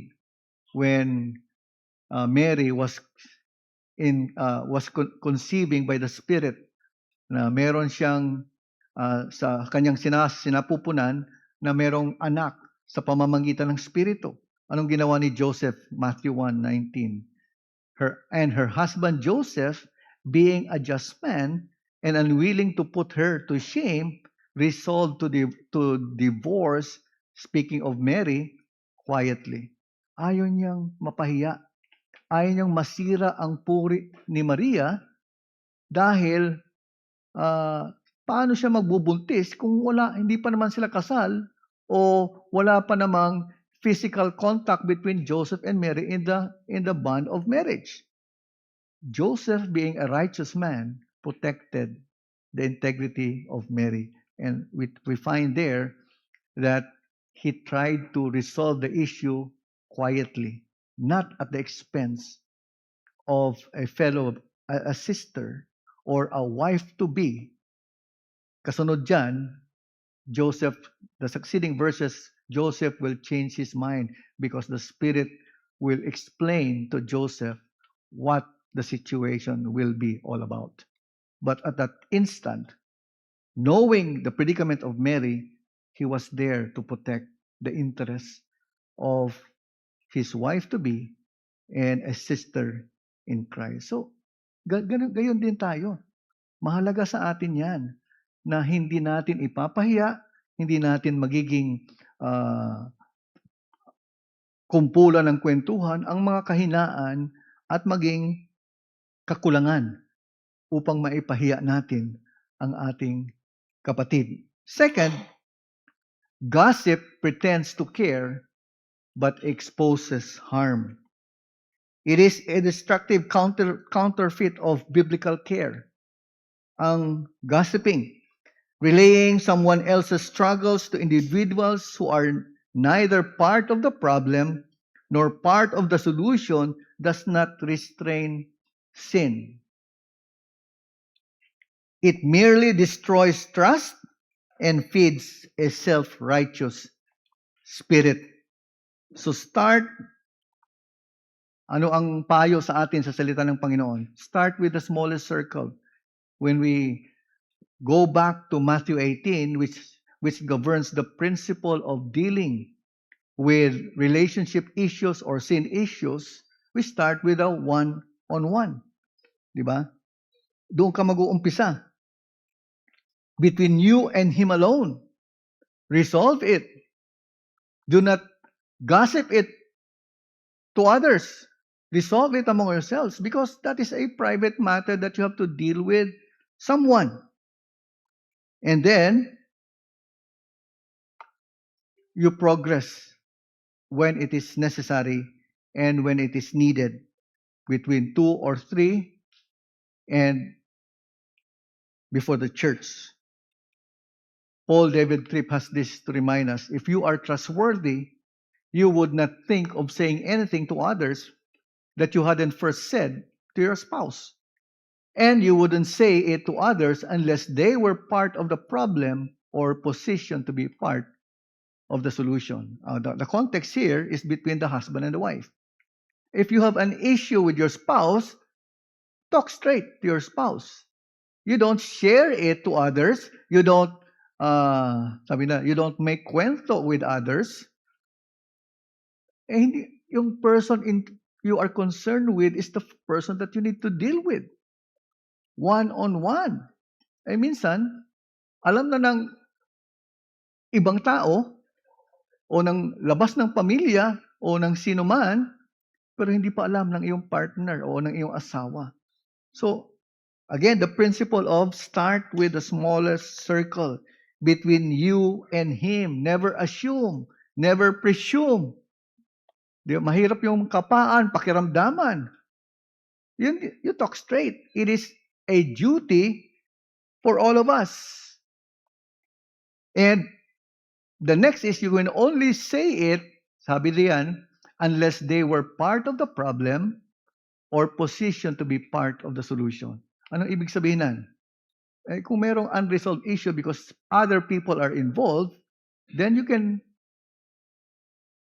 Speaker 1: when Mary was conceiving by the Spirit, na meron siyang sa kanyang sinapupunan na merong anak sa pamamagitan ng Espiritu. Anong ginawa ni Joseph? Matthew 1:19. Her husband Joseph, being a just man and unwilling to put her to shame, resolved to divorce, speaking of Mary, quietly. Ayaw niyang mapahiya. Ayaw niyang masira ang puri ni Maria dahil paano siya magbubuntis kung hindi pa naman sila kasal o wala pa namang physical contact between Joseph and Mary in the bond of marriage. Joseph, being a righteous man, protected the integrity of Mary. And we find there that he tried to resolve the issue quietly, not at the expense of a sister, or a wife-to-be. Kasunod dyan, Joseph, the succeeding verses, Joseph will change his mind because the Spirit will explain to Joseph what the situation will be all about. But at that instant, knowing the predicament of Mary, he was there to protect the interests of his wife-to-be and a sister in Christ. So, gayon din tayo. Mahalaga sa atin yan na hindi natin ipapahiya, hindi natin magiging kumpulan ng kwentuhan ang mga kahinaan at maging kakulangan upang maipahiya natin ang ating kapatid. Second, gossip pretends to care but exposes harm. It is a destructive counterfeit of biblical care. Ang gossiping, relaying someone else's struggles to individuals who are neither part of the problem nor part of the solution, does not restrain sin. It merely destroys trust and feeds a self-righteous spirit. So ano ang payo sa atin sa salita ng Panginoon? Start with the smallest circle. When we go back to Matthew 18, which governs the principle of dealing with relationship issues or sin issues, we start with a one-on-one. Di ba? Doon ka mag-uumpisa. Between you and him alone. Resolve it. Do not gossip it to others. Resolve it among yourselves because that is a private matter that you have to deal with someone. And then, you progress when it is necessary and when it is needed between 2 or 3 and before the church. Paul David Tripp has this to remind us, if you are trustworthy, you would not think of saying anything to others that you hadn't first said to your spouse. And you wouldn't say it to others unless they were part of the problem or positioned to be part of the solution. The context here is between the husband and the wife. If you have an issue with your spouse, talk straight to your spouse. You don't share it to others. You don't you don't make kwento with others. And yung person you are concerned with is the person that you need to deal with. One-on-one. Minsan, alam na ng ibang tao o ng labas ng pamilya o ng sino man, pero hindi pa alam ng iyong partner o ng iyong asawa. So, again, the principle of start with the smallest circle between you and him. Never assume. Never presume. Mahirap yung kapaan, pakiramdaman. You talk straight. It is a duty for all of us. And the next is you can only say it, sabi diyan, unless they were part of the problem or positioned to be part of the solution. Anong ibig sabihin nan? Kung merong unresolved issue because other people are involved, then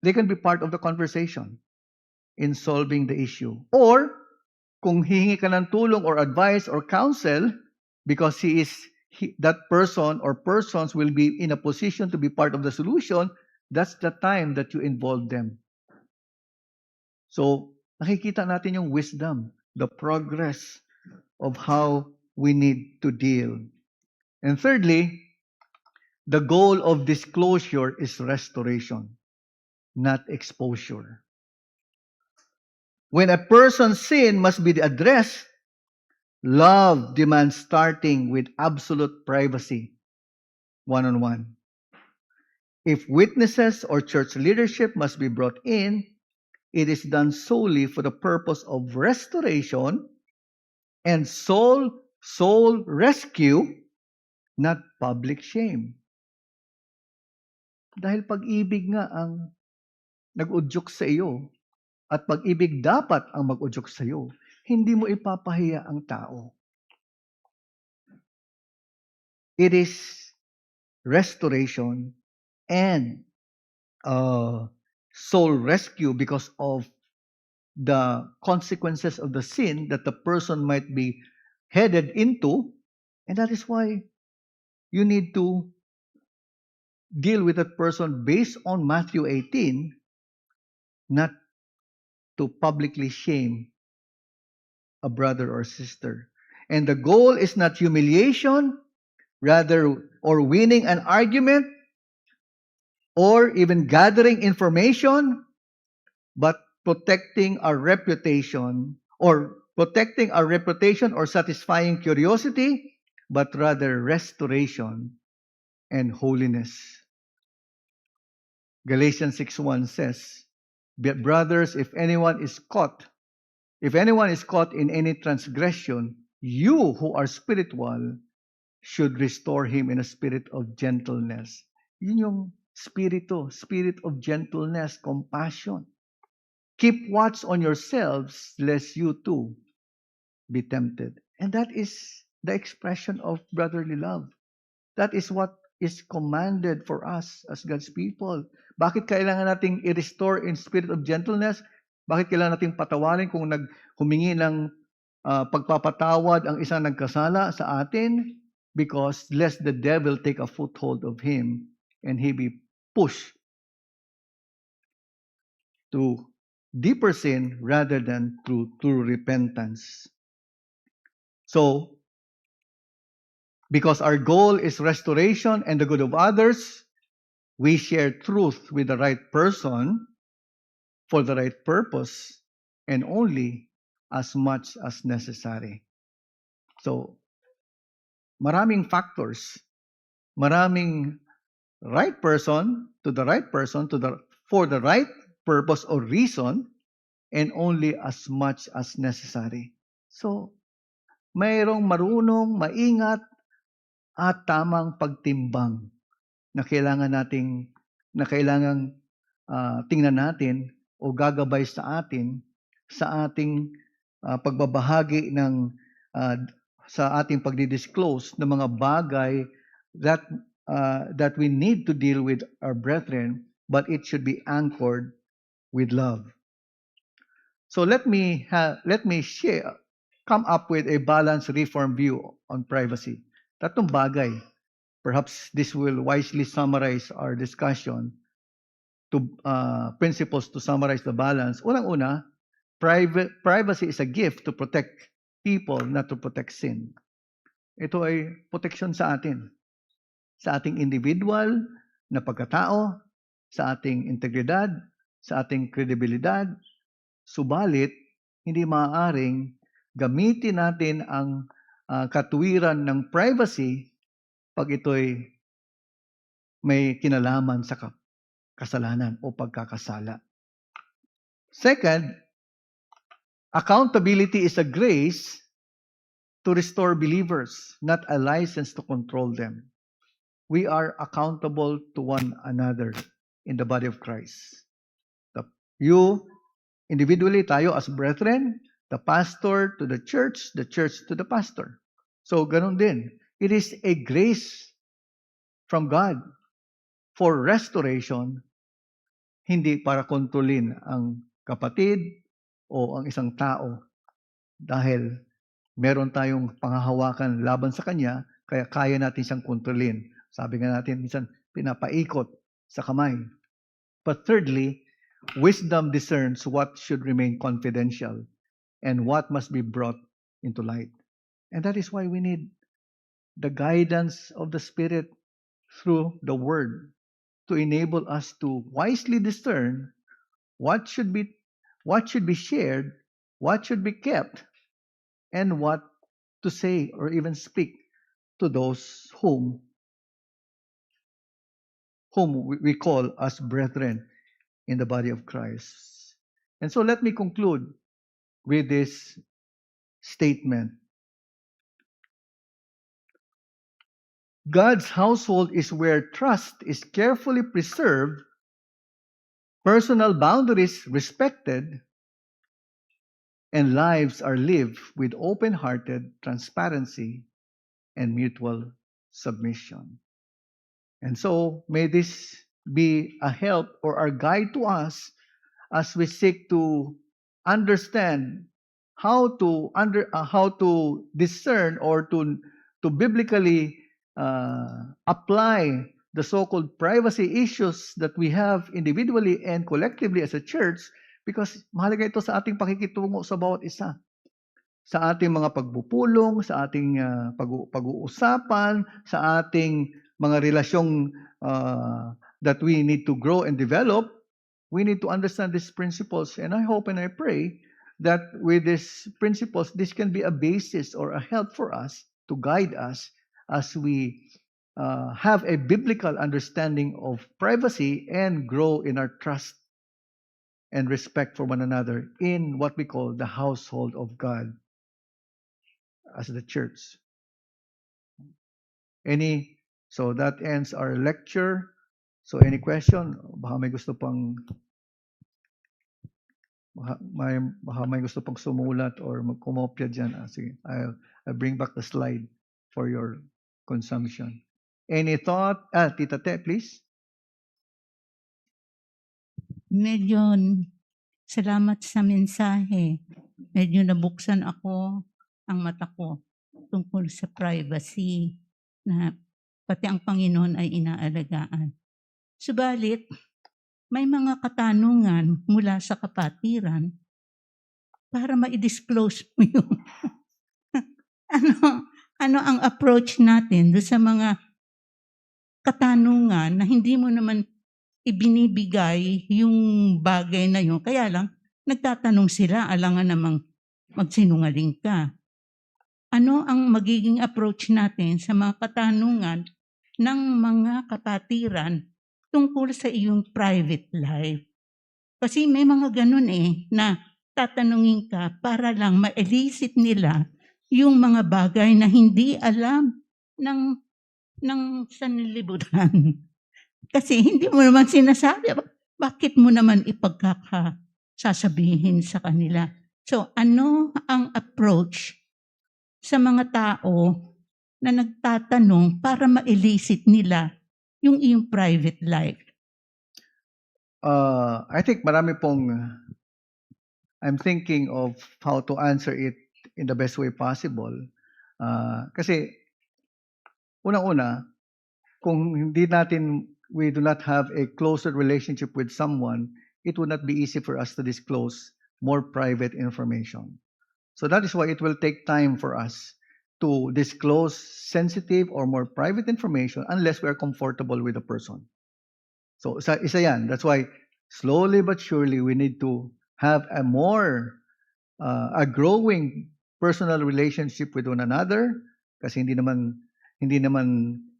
Speaker 1: they can be part of the conversation in solving the issue. Or, kung hihingi ka ng tulong or advice or counsel, because that person or persons will be in a position to be part of the solution, that's the time that you involve them. So, nakikita natin yung wisdom, the progress of how we need to deal. And thirdly, the goal of disclosure is restoration, not exposure. When a person's sin must be addressed, love demands starting with absolute privacy, one-on-one. If witnesses or church leadership must be brought in, it is done solely for the purpose of restoration and soul rescue, not public shame. Dahil pag-ibig nga ang nag-udyok sa iyo, at pag-ibig dapat ang mag-udyok sa iyo, hindi mo ipapahiya ang tao. It is restoration and soul rescue because of the consequences of the sin that the person might be headed into, and that is why you need to deal with that person based on Matthew 18, not to publicly shame a brother or sister. And the goal is not humiliation, or winning an argument, or even gathering information, but protecting our reputation or satisfying curiosity, but rather restoration and holiness. Galatians 6:1 says, "But brothers, if anyone is caught in any transgression, you who are spiritual should restore him in a spirit of gentleness." Yun yung spirit of gentleness, compassion. Keep watch on yourselves, lest you too be tempted. And that is the expression of brotherly love. That is what is commanded for us as God's people. Bakit kailangan nating i-restore in spirit of gentleness? Bakit kailangan nating patawarin kung humingi ng pagpapatawad ang isang nagkasala sa atin? Because lest the devil take a foothold of him and he be pushed to deeper sin rather than through repentance. So, because our goal is restoration and the good of others, we share truth with the right person for the right purpose and only as much as necessary. So, maraming factors, maraming right person for the right purpose or reason, and only as much as necessary. So, mayroong marunong, maingat, at tamang pagtimbang na kailangan tingnan natin o gagabay sa atin sa ating pagbabahagi sa ating pagdidisclose ng mga bagay that we need to deal with our brethren, but it should be anchored with love. So let me come up with a balanced reform view on privacy. Tatlong bagay. Perhaps this will wisely summarize our discussion to principles to summarize the balance. Unang-una, privacy is a gift to protect people, not to protect sin. Ito ay protection sa atin, sa ating individual na pagkatao, sa ating integridad, sa ating kredibilidad. Subalit, hindi maaaring gamitin natin ang katuwiran ng privacy pag ito'y may kinalaman sa kasalanan o pagkakasala. Second, accountability is a grace to restore believers, not a license to control them. We are accountable to one another in the body of Christ. You, individually, tayo as brethren, the pastor to the church to the pastor. So, ganun din. It is a grace from God for restoration, hindi para kontrolin ang kapatid o ang isang tao dahil meron tayong panghahawakan laban sa kanya, kaya kaya natin siyang kontrolin. Sabi nga natin, minsan pinapaikot sa kamay. But thirdly, wisdom discerns what should remain confidential and what must be brought into light. And that is why we need the guidance of the Spirit through the Word to enable us to wisely discern what should be shared, what should be kept, and what to say or even speak to those whom we call as brethren in the body of Christ. And so let me conclude with this statement. God's household is where trust is carefully preserved, personal boundaries respected, and lives are lived with open-hearted transparency and mutual submission. And so may this be a help or a guide to us as we seek to understand how to discern or to biblically apply the so-called privacy issues that we have individually and collectively as a church, because mahalaga ito sa ating pakikitungo sa bawat isa. Sa ating mga pagpupulong, sa ating pag-uusapan, sa ating mga relasyong that we need to grow and develop, we need to understand these principles. And I hope and I pray that with these principles, this can be a basis or a help for us to guide us as we have a biblical understanding of privacy and grow in our trust and respect for one another in what we call the household of God as the church. So that ends our lecture. So any question? Baka may gusto pang sumulat or magkumopya dyan. Sige, I'll bring back the slide for your consumption. Any thought? Tita Te, please.
Speaker 2: Medyo salamat sa mensahe. Medyo nabuksan ako ang mata ko tungkol sa privacy na pati ang Panginoon ay inaalagaan. Subalit, may mga katanungan mula sa kapatiran para ma-disclose mo yung ano ang approach natin do sa mga katanungan na hindi mo naman ibinibigay yung bagay na yun. Kaya lang, nagtatanong sila, alangan namang magsinungaling ka. Ano ang magiging approach natin sa mga katanungan ng mga kapatiran tungkol sa iyong private life? Kasi may mga ganun na tatanungin ka para lang ma-elicit nila yung mga bagay na hindi alam ng sanlibutan. Kasi hindi mo naman sinasabi, bakit mo naman ipagkakasasabihin sa kanila? So, ano ang approach sa mga tao na nagtatanong para ma-elicit nila yung iyong private life?
Speaker 1: I think marami pong I'm thinking of how to answer it in the best way possible. Kasi unang-una, kung we do not have a closer relationship with someone, it would not be easy for us to disclose more private information. So that is why it will take time for us to disclose sensitive or more private information unless we are comfortable with the person. So isa yan. That's why slowly but surely we need to have a growing personal relationship with one another, kasi hindi naman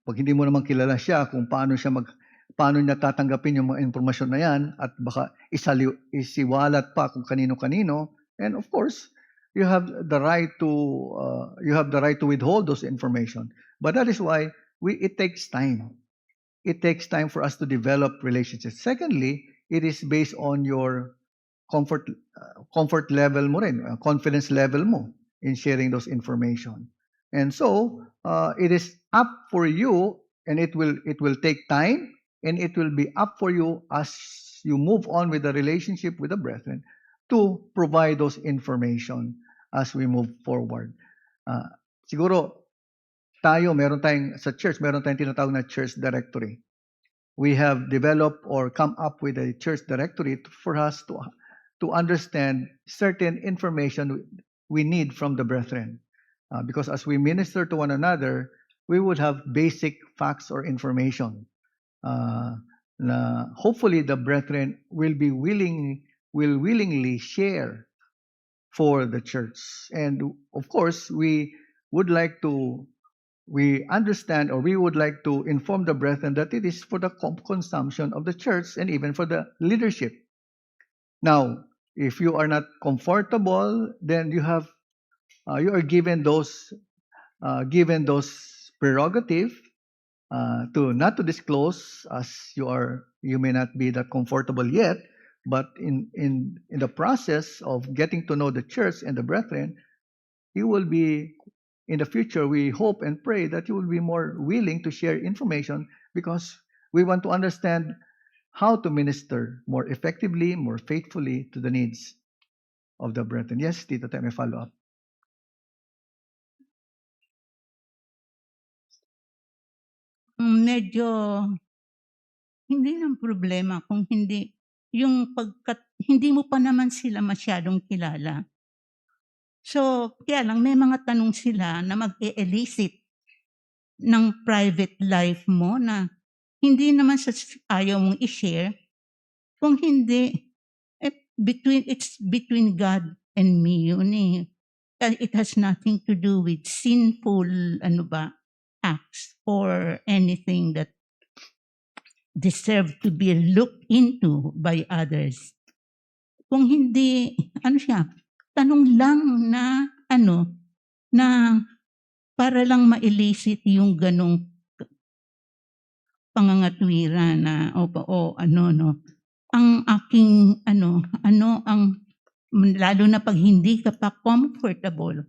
Speaker 1: pag hindi mo naman kilala siya kung paano niya tatanggapin yung mga impormasyon na yan, at baka isiwalat pa kung kanino-kanino. And of course, you have the right to withhold those information. But that is why it takes time. It takes time for us to develop relationships. Secondly, it is based on your comfort level mo rin, confidence level mo in sharing those information. And so, it is up for you, and it will take time, and it will be up for you as you move on with the relationship with the brethren to provide those information as we move forward. Siguro tayo, sa church, meron tayong tinatawag na church directory. We have developed or come up with a church directory for us to understand certain information we need from the brethren. Because as we minister to one another, we would have basic facts or information. Na hopefully the brethren will willingly share for the church. And of course, we would like to inform the brethren that it is for the consumption of the church and even for the leadership. Now, if you are not comfortable, then you are given those prerogative to not to disclose, as you may not be that comfortable yet, but in the process of getting to know the church and the brethren, you will be, in the future, we hope and pray that you will be more willing to share information, because we want to understand how to minister more effectively, more faithfully to the needs of the brethren. Yes, Tito, may follow up.
Speaker 2: Medyo hindi ng problema kung hindi yung hindi mo pa naman sila masyadong kilala. So, kaya lang may mga tanong sila na mag-e-elicit ng private life mo na hindi naman ayaw mong i-share. Kung hindi, it's between God and me yun eh. It has nothing to do with sinful acts or anything that deserve to be looked into by others. Kung hindi, tanong lang na na para lang ma-elicit yung ganong pangangatwiran na ang aking lalo na pag hindi ka pa comfortable.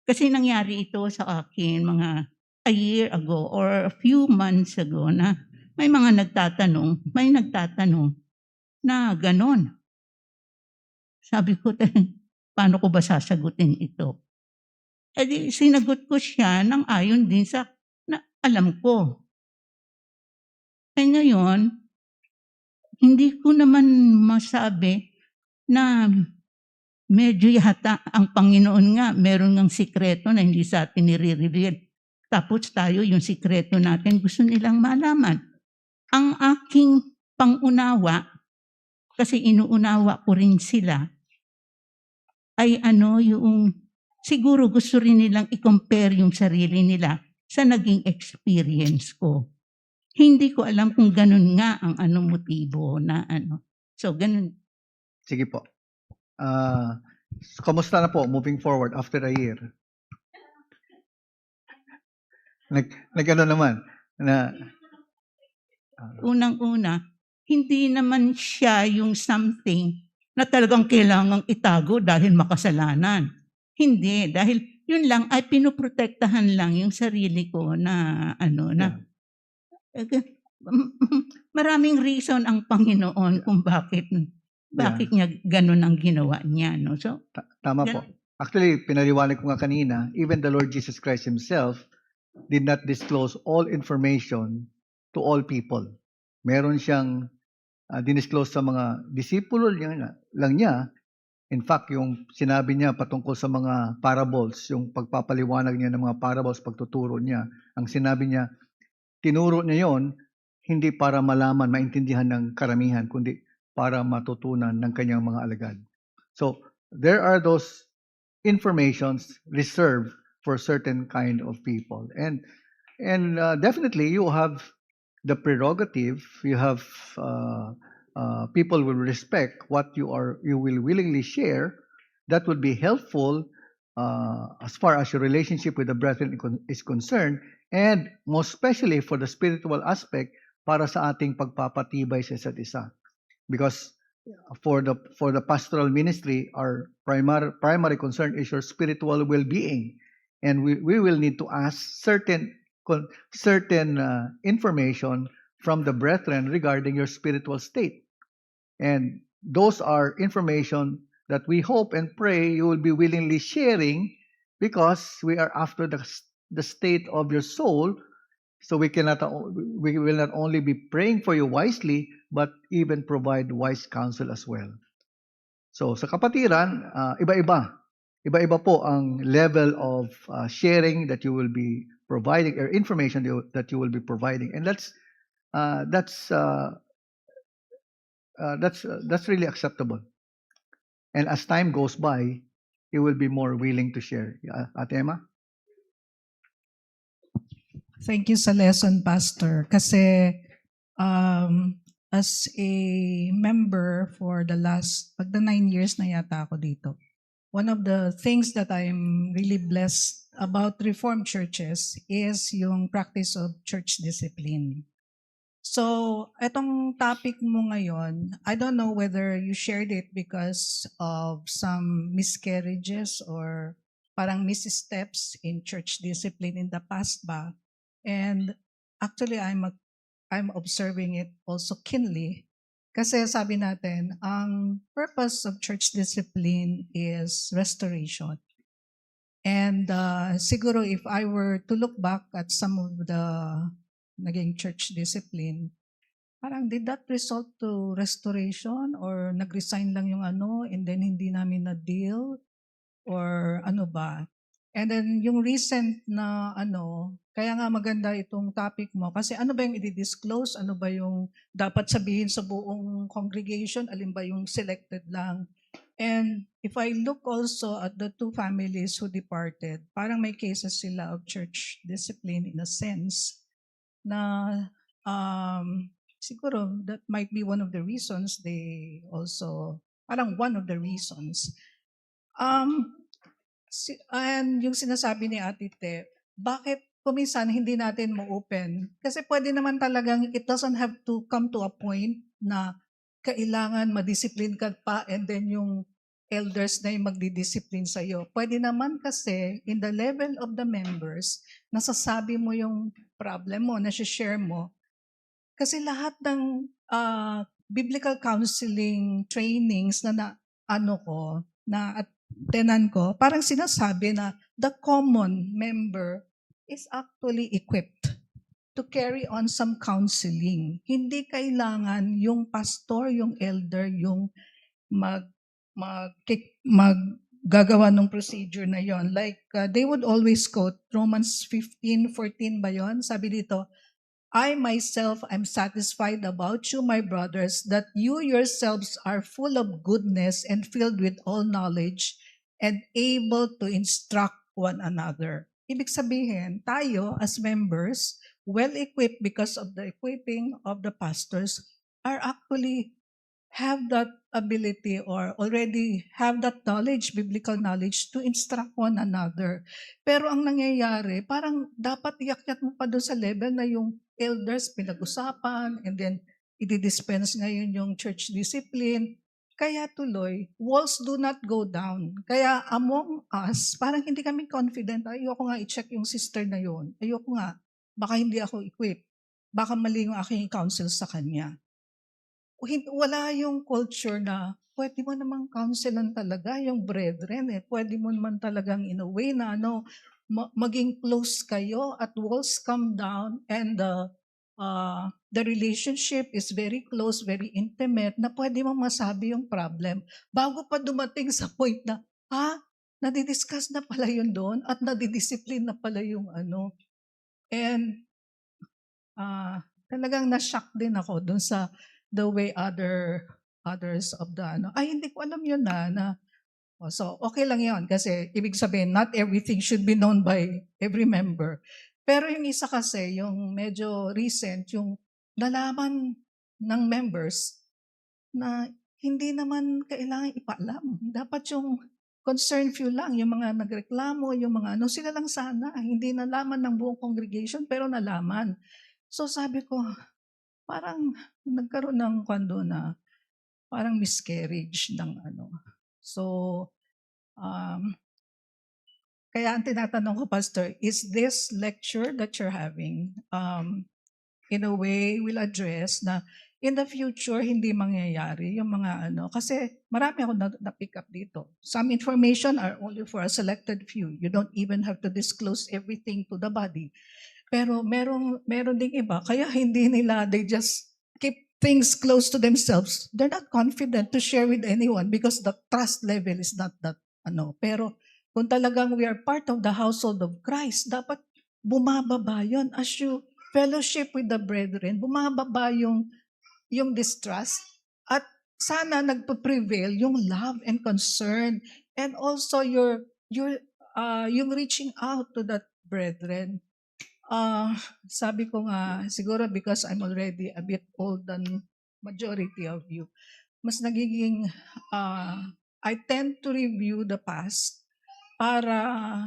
Speaker 2: Kasi nangyari ito sa akin mga a year ago or a few months ago na may nagtatanong na ganon. Sabi ko, paano ko ba sasagutin ito? E di sinagot ko siya nang ayon din sa na alam ko. Eh ngayon, hindi ko naman masabi na medyo yata ang Panginoon nga meron ngang sikreto na hindi sa atin nire-reveal. Tapos tayo yung sikreto natin gusto nilang malaman. Ang aking pangunawa, kasi inuunawa ko rin sila, ay yung siguro gusto rin nilang i-compare yung sarili nila sa naging experience ko. Hindi ko alam kung ganun nga ang motibo na So, ganun.
Speaker 1: Sige po. Kamusta na po moving forward after a year? Naman na
Speaker 2: unang-una, hindi naman siya yung something na talagang kailangang itago dahil makasalanan. Hindi, dahil yun lang ay pinoprotektahan lang yung sarili ko na maraming reason ang Panginoon kung bakit niya ganun ang ginawa niya. No? So,
Speaker 1: tama po. Actually, pinaliwanag ko nga kanina, even the Lord Jesus Christ Himself did not disclose all information to all people. Meron siyang dinisclose sa mga disipulo lang niya. In fact, yung sinabi niya patungkol sa mga parables, yung pagpapaliwanag niya ng mga parables, pagtuturo niya, ang sinabi niya, tinuro niya yon hindi para malaman, maintindihan ng karamihan, kundi para matutunan ng kanyang mga alagad. So, there are those informations reserved for certain kind of people. And definitely you have the prerogative, you have people will respect what you will willingly share. That would be helpful as far as your relationship with the brethren is concerned, and most especially for the spiritual aspect para sa ating pagpapatibay sa isa't isa. Because for the pastoral ministry, our primary concern is your spiritual well-being. and we will need to ask certain information from the brethren regarding your spiritual state. And those are information that we hope and pray you will be willingly sharing, because we are after the state of your soul. So we will not only be praying for you wisely, but even provide wise counsel as well. So sa kapatiran, iba-iba. Iba-iba po ang level of sharing that you will be providing, or information that you will be providing. And that's really acceptable. And as time goes by, you will be more willing to share. Ate Emma?
Speaker 3: Thank you sa lesson, Pastor. Kasi as a member for the last, magda 9 years na yata ako dito. One of the things that I'm really blessed about Reformed churches is yung practice of church discipline. So, etong topic mo ngayon, I don't know whether you shared it because of some miscarriages or parang missteps in church discipline in the past ba? And actually, I'm observing it also keenly. Kasi sabi natin, ang purpose of church discipline is restoration. And siguro if I were to look back at some of the naging church discipline, parang did that result to restoration or nag-resign lang yung ano and then hindi namin na-deal or ano ba? And then yung recent na ano, kaya nga maganda itong topic mo kasi ano ba yung i-disclose, ano ba yung dapat sabihin sa buong congregation, alin ba yung selected lang. And if I look also at the two families who departed, parang may cases sila of church discipline in a sense na siguro that might be one of the reasons they also, parang one of the reasons. And yung sinasabi ni Ate Te, bakit kuminsan hindi natin mo-open? Kasi pwede naman talagang it doesn't have to come to a point na kailangan madisiplin ka pa and then yung elders na yung magdidisiplin sa'yo. Pwede naman kasi in the level of the members, nasasabi mo yung problem mo, nasi-share mo. Kasi lahat ng biblical counseling trainings na tenan ko, parang sinasabi na the common member is actually equipped to carry on some counseling. Hindi kailangan yung pastor, yung elder, yung gagawa ng procedure na yon. Like, they would always quote Romans 15:14 ba yon? Sabi dito, I myself am satisfied about you, my brothers, that you yourselves are full of goodness and filled with all knowledge and able to instruct one another. Ibig sabihin, tayo as members, well-equipped because of the equipping of the pastors, are actually have that ability or already have that knowledge, biblical knowledge, to instruct one another. Pero ang nangyayari, parang dapat iakyat mo pa doon sa level na yung elders pinag-usapan and then i-dispense ngayon yung church discipline. Kaya tuloy, walls do not go down. Kaya among us, parang hindi kami confident. Ayoko nga i-check yung sister na yun. Ayoko nga. Baka hindi ako equipped. Baka mali yung aking counsel sa kanya. Wala yung culture na pwede mo namang counselan talaga yung brethren. Pwede mo naman talagang in a way na maging close kayo at walls come down and the relationship is very close, very intimate, na pwede mo masabi yung problem bago pa dumating sa point na, nadidiscuss na pala yun doon at nadidiscipline na pala yung ano. And talagang na-shock din ako doon sa the way others of the hindi ko alam yun so okay lang yun kasi ibig sabihin not everything should be known by every member. Pero yung isa kasi, yung medyo recent, yung nalaman ng members na hindi naman kailangan ipaalam. Dapat yung concerned few lang, yung mga nagreklamo, yung mga sila lang sana, hindi nalaman ng buong congregation pero nalaman. So sabi ko, parang nagkaroon ng kwando na parang miscarriage ng So, Kaya ang tinatanong ko, Pastor, is this lecture that you're having, in a way will address na in the future hindi mangyayari yung mga ano, kasi marami ako na-pick up dito. Some information are only for a selected few. You don't even have to disclose everything to the body. Pero meron ding iba, kaya hindi nila, they just keep things close to themselves. They're not confident to share with anyone because the trust level is not that ano. Pero kung talagang we are part of the household of Christ, dapat bumababa yun. As you fellowship with the brethren, bumababa yung distrust at sana nagpa-prevail yung love and concern and also yung reaching out to that brethren. Sabi ko nga, siguro because I'm already a bit old than majority of you, mas nagiging, I tend to review the past para,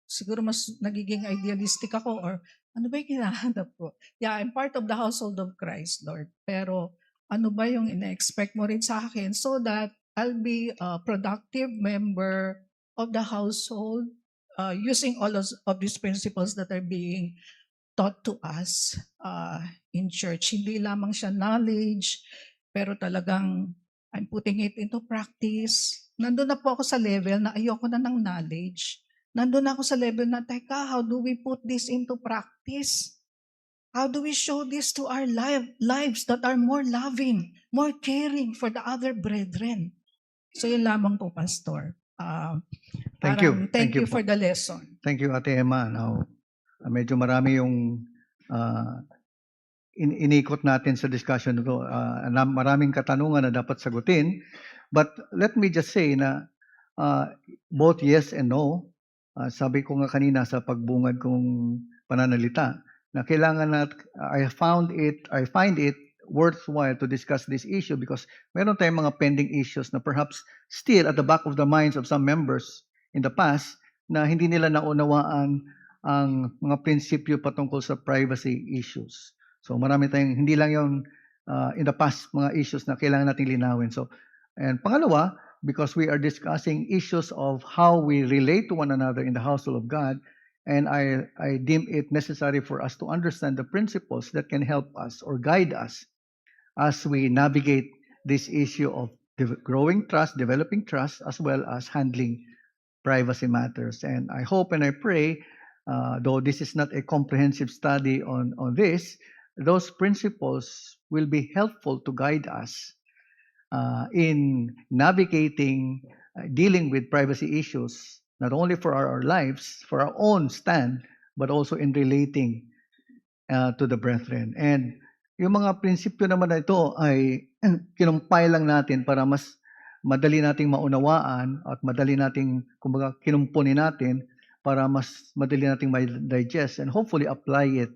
Speaker 3: siguro mas nagiging idealistic ako or ano ba yung hinahanap ko? Yeah, I'm part of the household of Christ, Lord. Pero ano ba yung ina-expect mo rin sa akin so that I'll be a productive member of the household, using all of these principles that are being taught to us in church. Hindi lamang siya knowledge, pero talagang I'm putting it into practice. Nandun na po ako sa level na ayoko na ng knowledge. Nandun na ako sa level na, teka, how do we put this into practice? How do we show this to our lives that are more loving, more caring for the other brethren? So yun lamang po, Pastor.
Speaker 1: Thank you.
Speaker 3: Thank you
Speaker 1: po.
Speaker 3: for the lesson.
Speaker 1: Thank you, Ate Emma. Now, medyo marami yung inikot natin sa discussion nito. Maraming katanungan na dapat sagutin. But let me just say na both yes and no. Sabi ko nga kanina sa pagbungad kong pananalita na kailangan I find it worthwhile to discuss this issue because meron tayong mga pending issues na perhaps still at the back of the minds of some members in the past na hindi nila naunawaan ang mga prinsipyo patungkol sa privacy issues. So marami tayong, hindi lang yung in the past mga issues na kailangan nating linawin. So, and pangalawa, because we are discussing issues of how we relate to one another in the household of God, and I deem it necessary for us to understand the principles that can help us or guide us as we navigate this issue of growing trust, developing trust, as well as handling privacy matters. And I hope and I pray, though this is not a comprehensive study on this, those principles will be helpful to guide us in navigating, dealing with privacy issues, not only for our lives, for our own stand, but also in relating to the brethren. And yung mga prinsipyo naman na ito ay kinumpay lang natin para mas madali nating maunawaan at madali nating, kumbaga, kinumpunin natin para mas madali nating ma-digest and hopefully apply it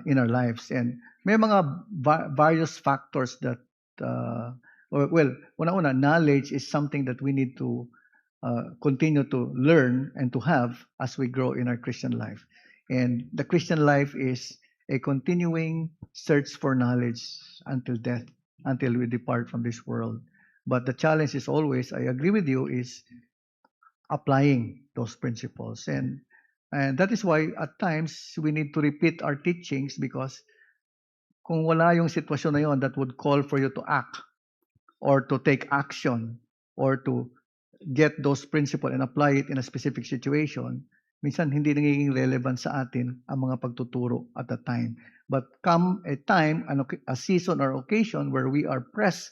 Speaker 1: in our lives. And may mga various factors that, una-una, knowledge is something that we need to continue to learn and to have as we grow in our Christian life. And the Christian life is a continuing search for knowledge until death, until we depart from this world. But the challenge is always, I agree with you, is applying those principles. And that is why at times we need to repeat our teachings because kung wala yung sitwasyon na yon that would call for you to act or to take action or to get those principles and apply it in a specific situation, minsan hindi nagiging relevant sa atin ang mga pagtuturo at the time. But come a time, a season or occasion where we are pressed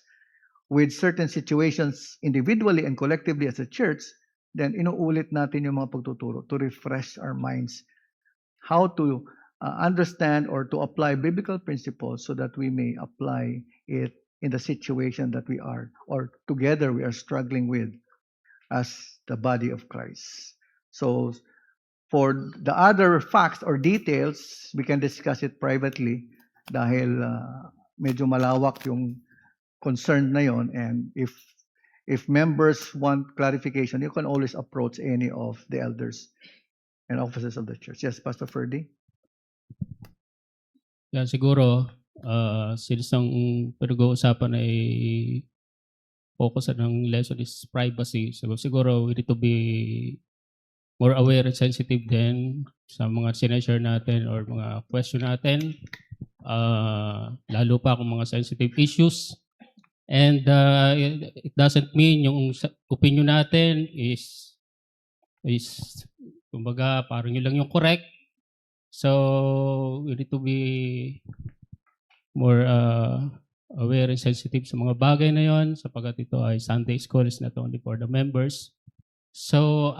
Speaker 1: with certain situations individually and collectively as a church, then inuulit natin yung mga pagtuturo to refresh our minds how to understand or to apply biblical principles so that we may apply it in the situation that we are or together we are struggling with as the body of Christ. So for the other facts or details, we can discuss it privately dahil medyo malawak yung concern na yon. And if members want clarification, you can always approach any of the elders and officers of the church. Yes, Pastor Ferdy?
Speaker 4: Yan siguro, since ang pinag-uusapan ay focus ng lesson is privacy, siguro we need to be more aware and sensitive din sa mga sinashare natin or mga question natin. Lalo pa kung mga sensitive issues. And it doesn't mean yung opinion natin is kumbaga parang yun lang yung correct. So we need to be more aware and sensitive sa mga bagay na yon sapagkat ito ay Sunday school is not only for the members. So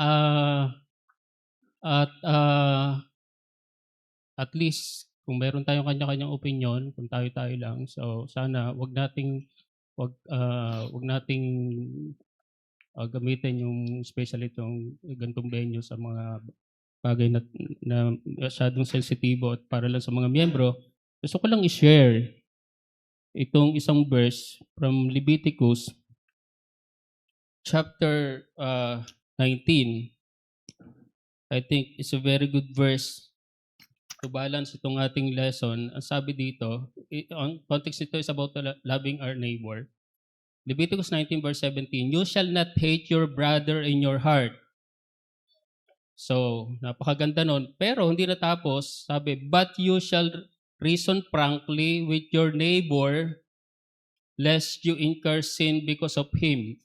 Speaker 4: at least kung meron tayong kanya-kanyang opinion, kung tayo-tayo lang, so sana wag nating gamitin yung especially itong gantong venue sa mga bagay na masyadong sensitibo at para lang sa mga miyembro. Gusto ko lang i-share itong isang verse from Leviticus chapter 19. I think it's a very good verse to balance itong ating lesson. Ang sabi dito, ang context nito is about loving our neighbor. Leviticus 19 verse 17, you shall not hate your brother in your heart. So, napakaganda nun. Pero hindi natapos, sabi, but you shall reason frankly with your neighbor lest you incur sin because of him.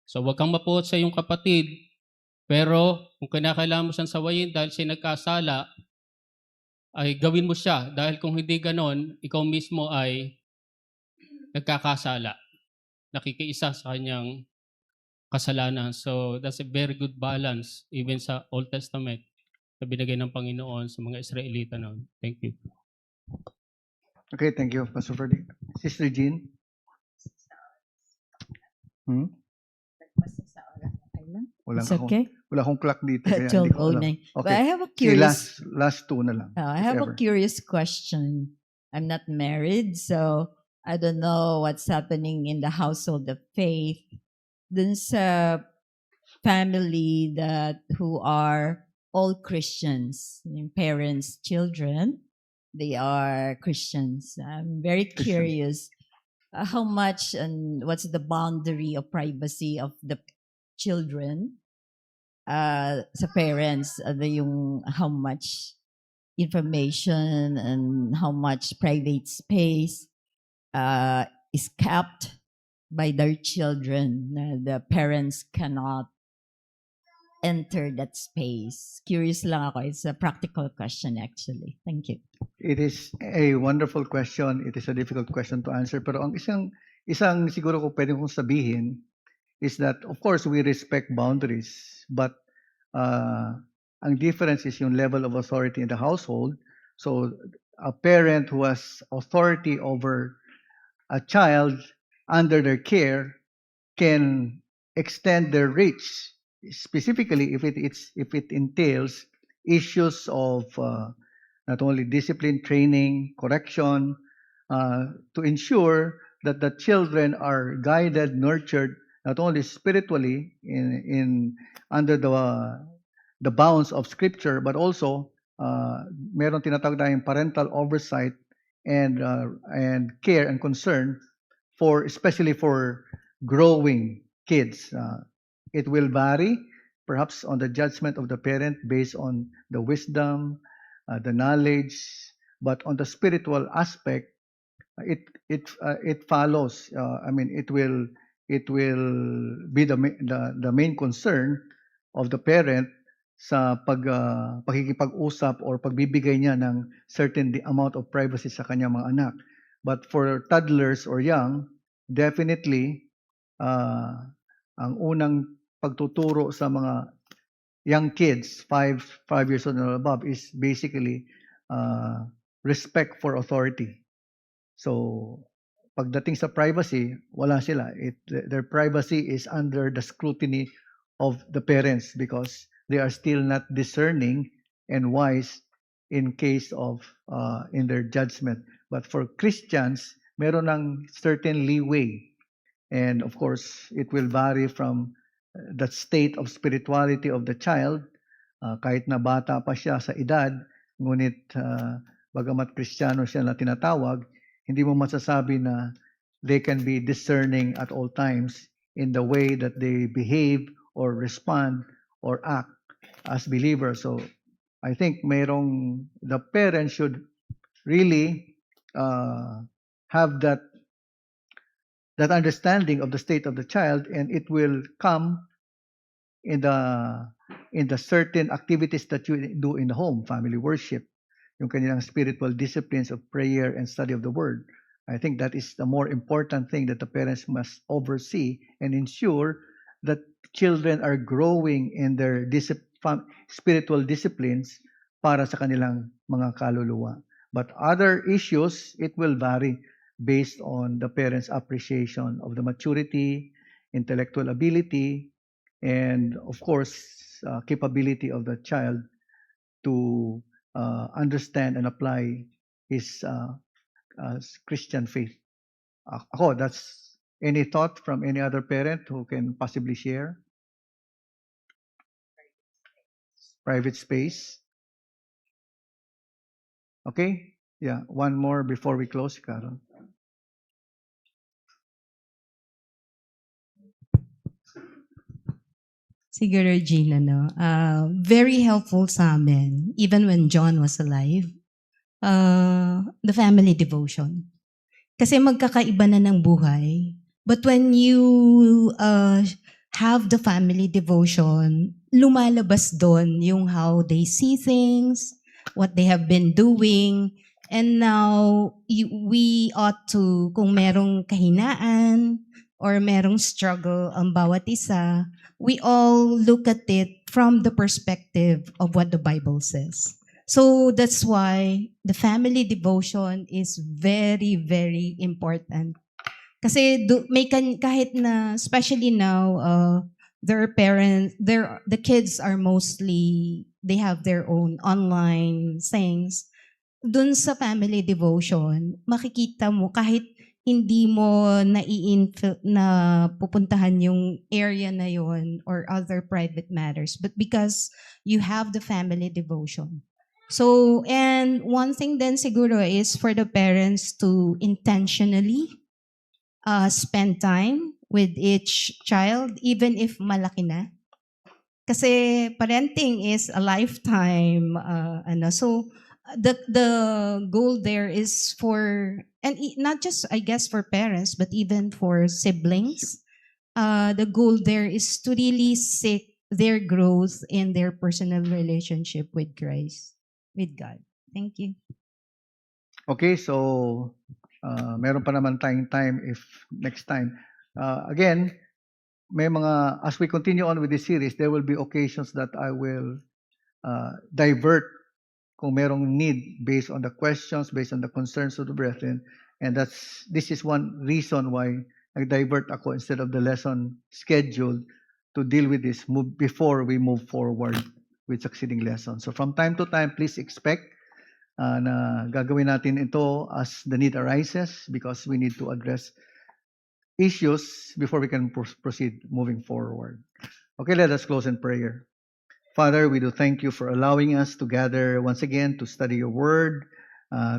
Speaker 4: So, wag kang mapuot sa iyong kapatid, pero kung kinakailangan mo siyang sawayin dahil siya nagkasala, ay gawin mo siya. Dahil kung hindi ganon, ikaw mismo ay nagkakasala. Nakikiisa sa kanyang kasalanan. So, that's a very good balance even sa Old Testament na binigay ng Panginoon sa mga Israelita noon. Thank you.
Speaker 1: Okay, thank you, Pastor Freddy. Sister Jean?
Speaker 5: It's okay.
Speaker 1: Wala akong clock dito. Kaya hindi ko alam.
Speaker 5: 12:09. But
Speaker 1: Okay.
Speaker 5: I have a
Speaker 1: Sige,
Speaker 5: curious
Speaker 1: last two na lang.
Speaker 5: I
Speaker 1: if
Speaker 5: have
Speaker 1: ever.
Speaker 5: a curious question. I'm not married, so I don't know what's happening in the household of faith. Dun sa family who are all Christians, yung parents, children, they are Christians. I'm very
Speaker 1: Christian.
Speaker 5: curious how much and what's the boundary of privacy of the children sa parents, yung how much information and how much private space is kept by their children. The parents cannot enter that space. Curious lang ako. It's a practical question actually. Thank you.
Speaker 1: It is a wonderful question. It is a difficult question to answer. Pero ang isang siguro ko pwede kong sabihin is that, of course, we respect boundaries. But ang difference is yung level of authority in the household. So a parent who has authority over a child under their care can extend their reach, specifically if it entails issues of not only discipline, training, correction, to ensure that the children are guided, nurtured, not only spiritually in under the bounds of Scripture, but also meron tinatawag tayong parental oversight and care and concern especially for growing kids. It will vary, perhaps on the judgment of the parent based on the wisdom, the knowledge, but on the spiritual aspect, it follows. It will be the main concern of the parent sa pakikipag-usap or pagbibigay niya ng certain amount of privacy sa kanyang mga anak. But for toddlers or young, definitely ang unang pagtuturo sa mga young kids, 5 years old and above, is basically respect for authority. So, pagdating sa privacy, wala sila. Their privacy is under the scrutiny of the parents because they are still not discerning and wise in case of in their judgment. But for Christians, meron ng certain leeway. And of course, it will vary from the state of spirituality of the child. Kahit na bata pa siya sa edad, ngunit bagamat Kristiyano siya na tinatawag, hindi mo masasabi na they can be discerning at all times in the way that they behave or respond or act as believers. So I think the parents should really have that understanding of the state of the child, and it will come in the certain activities that you do in the home, family worship, yung kanilang spiritual disciplines of prayer and study of the word. I think that is the more important thing that the parents must oversee and ensure that children are growing in their spiritual disciplines para sa kanilang mga kaluluwa. But other issues, it will vary based on the parents' appreciation of the maturity, intellectual ability, and of course, capability of the child to understand and apply his Christian faith. Ako, that's any thought from any other parent who can possibly share? Private space. Okay? Yeah, one more before we close, Carol.
Speaker 6: Siguro, Gina, no? Very helpful sa amin, even when John was alive, the family devotion. Kasi magkakaiba na ng buhay. But when you have the family devotion, lumalabas doon yung how they see things, what they have been doing, and now we ought to, kung merong kahinaan or merong struggle ang bawat isa, we all look at it from the perspective of what the Bible says. So that's why the family devotion is very, very important. Kasi kahit na, especially now, their parents, the kids are mostly, they have their own online things. Dun sa family devotion, makikita mo kahit hindi mo na pupuntahan yung area na yon or other private matters, but because you have the family devotion. So, and one thing then siguro is for the parents to intentionally spend time with each child, even if malaki na. Kasi parenting is a lifetime, so the goal there is for, and not just, I guess, for parents, but even for siblings. The goal there is to really seek their growth in their personal relationship with Christ, with God. Thank you.
Speaker 1: Okay, so meron pa naman tayong time if next time. Again, as we continue on with this series, there will be occasions that I will divert kung merong need based on the questions, based on the concerns of the brethren. And this is one reason why nag-divert ako instead of the lesson scheduled to deal with this before we move forward with succeeding lessons. So from time to time, please expect na gagawin natin ito as the need arises because we need to address issues before we can proceed moving forward. Okay, let us close in prayer. Father, we do thank you for allowing us to gather once again to study your word,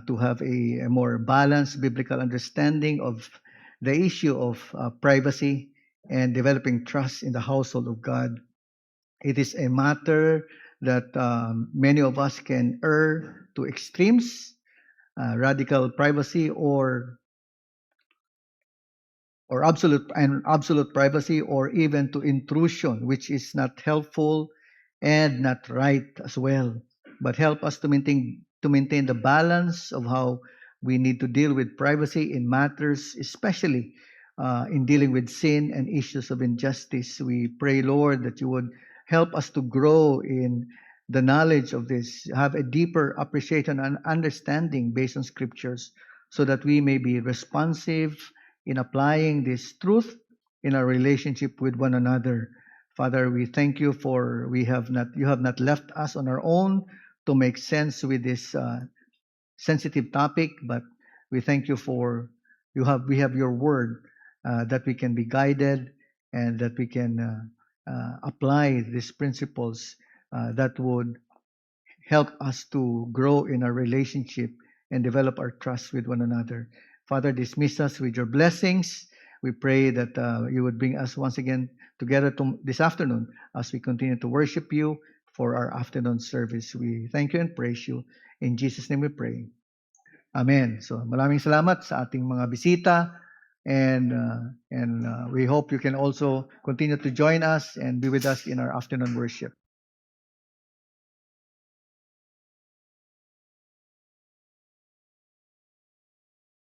Speaker 1: to have a more balanced biblical understanding of the issue of privacy and developing trust in the household of God. It is a matter that many of us can err to extremes, radical privacy or absolute privacy, or even to intrusion, which is not helpful and not right as well. But help us to maintain the balance of how we need to deal with privacy in matters, especially in dealing with sin and issues of injustice. We pray, Lord, that you would help us to grow in the knowledge of this, have a deeper appreciation and understanding based on scriptures, so that we may be responsive in applying this truth in our relationship with one another. Father, we thank you for you have not left us on our own to make sense with this sensitive topic, but we thank you for we have your word that we can be guided and that we can apply these principles that would help us to grow in our relationship and develop our trust with one another. Father, dismiss us with your blessings. We pray that you would bring us once again together this afternoon as we continue to worship you. for our afternoon service. We thank you and praise you. In Jesus' name we pray. Amen. So maraming salamat sa ating mga bisita, and we hope you can also continue to join us and be with us in our afternoon worship.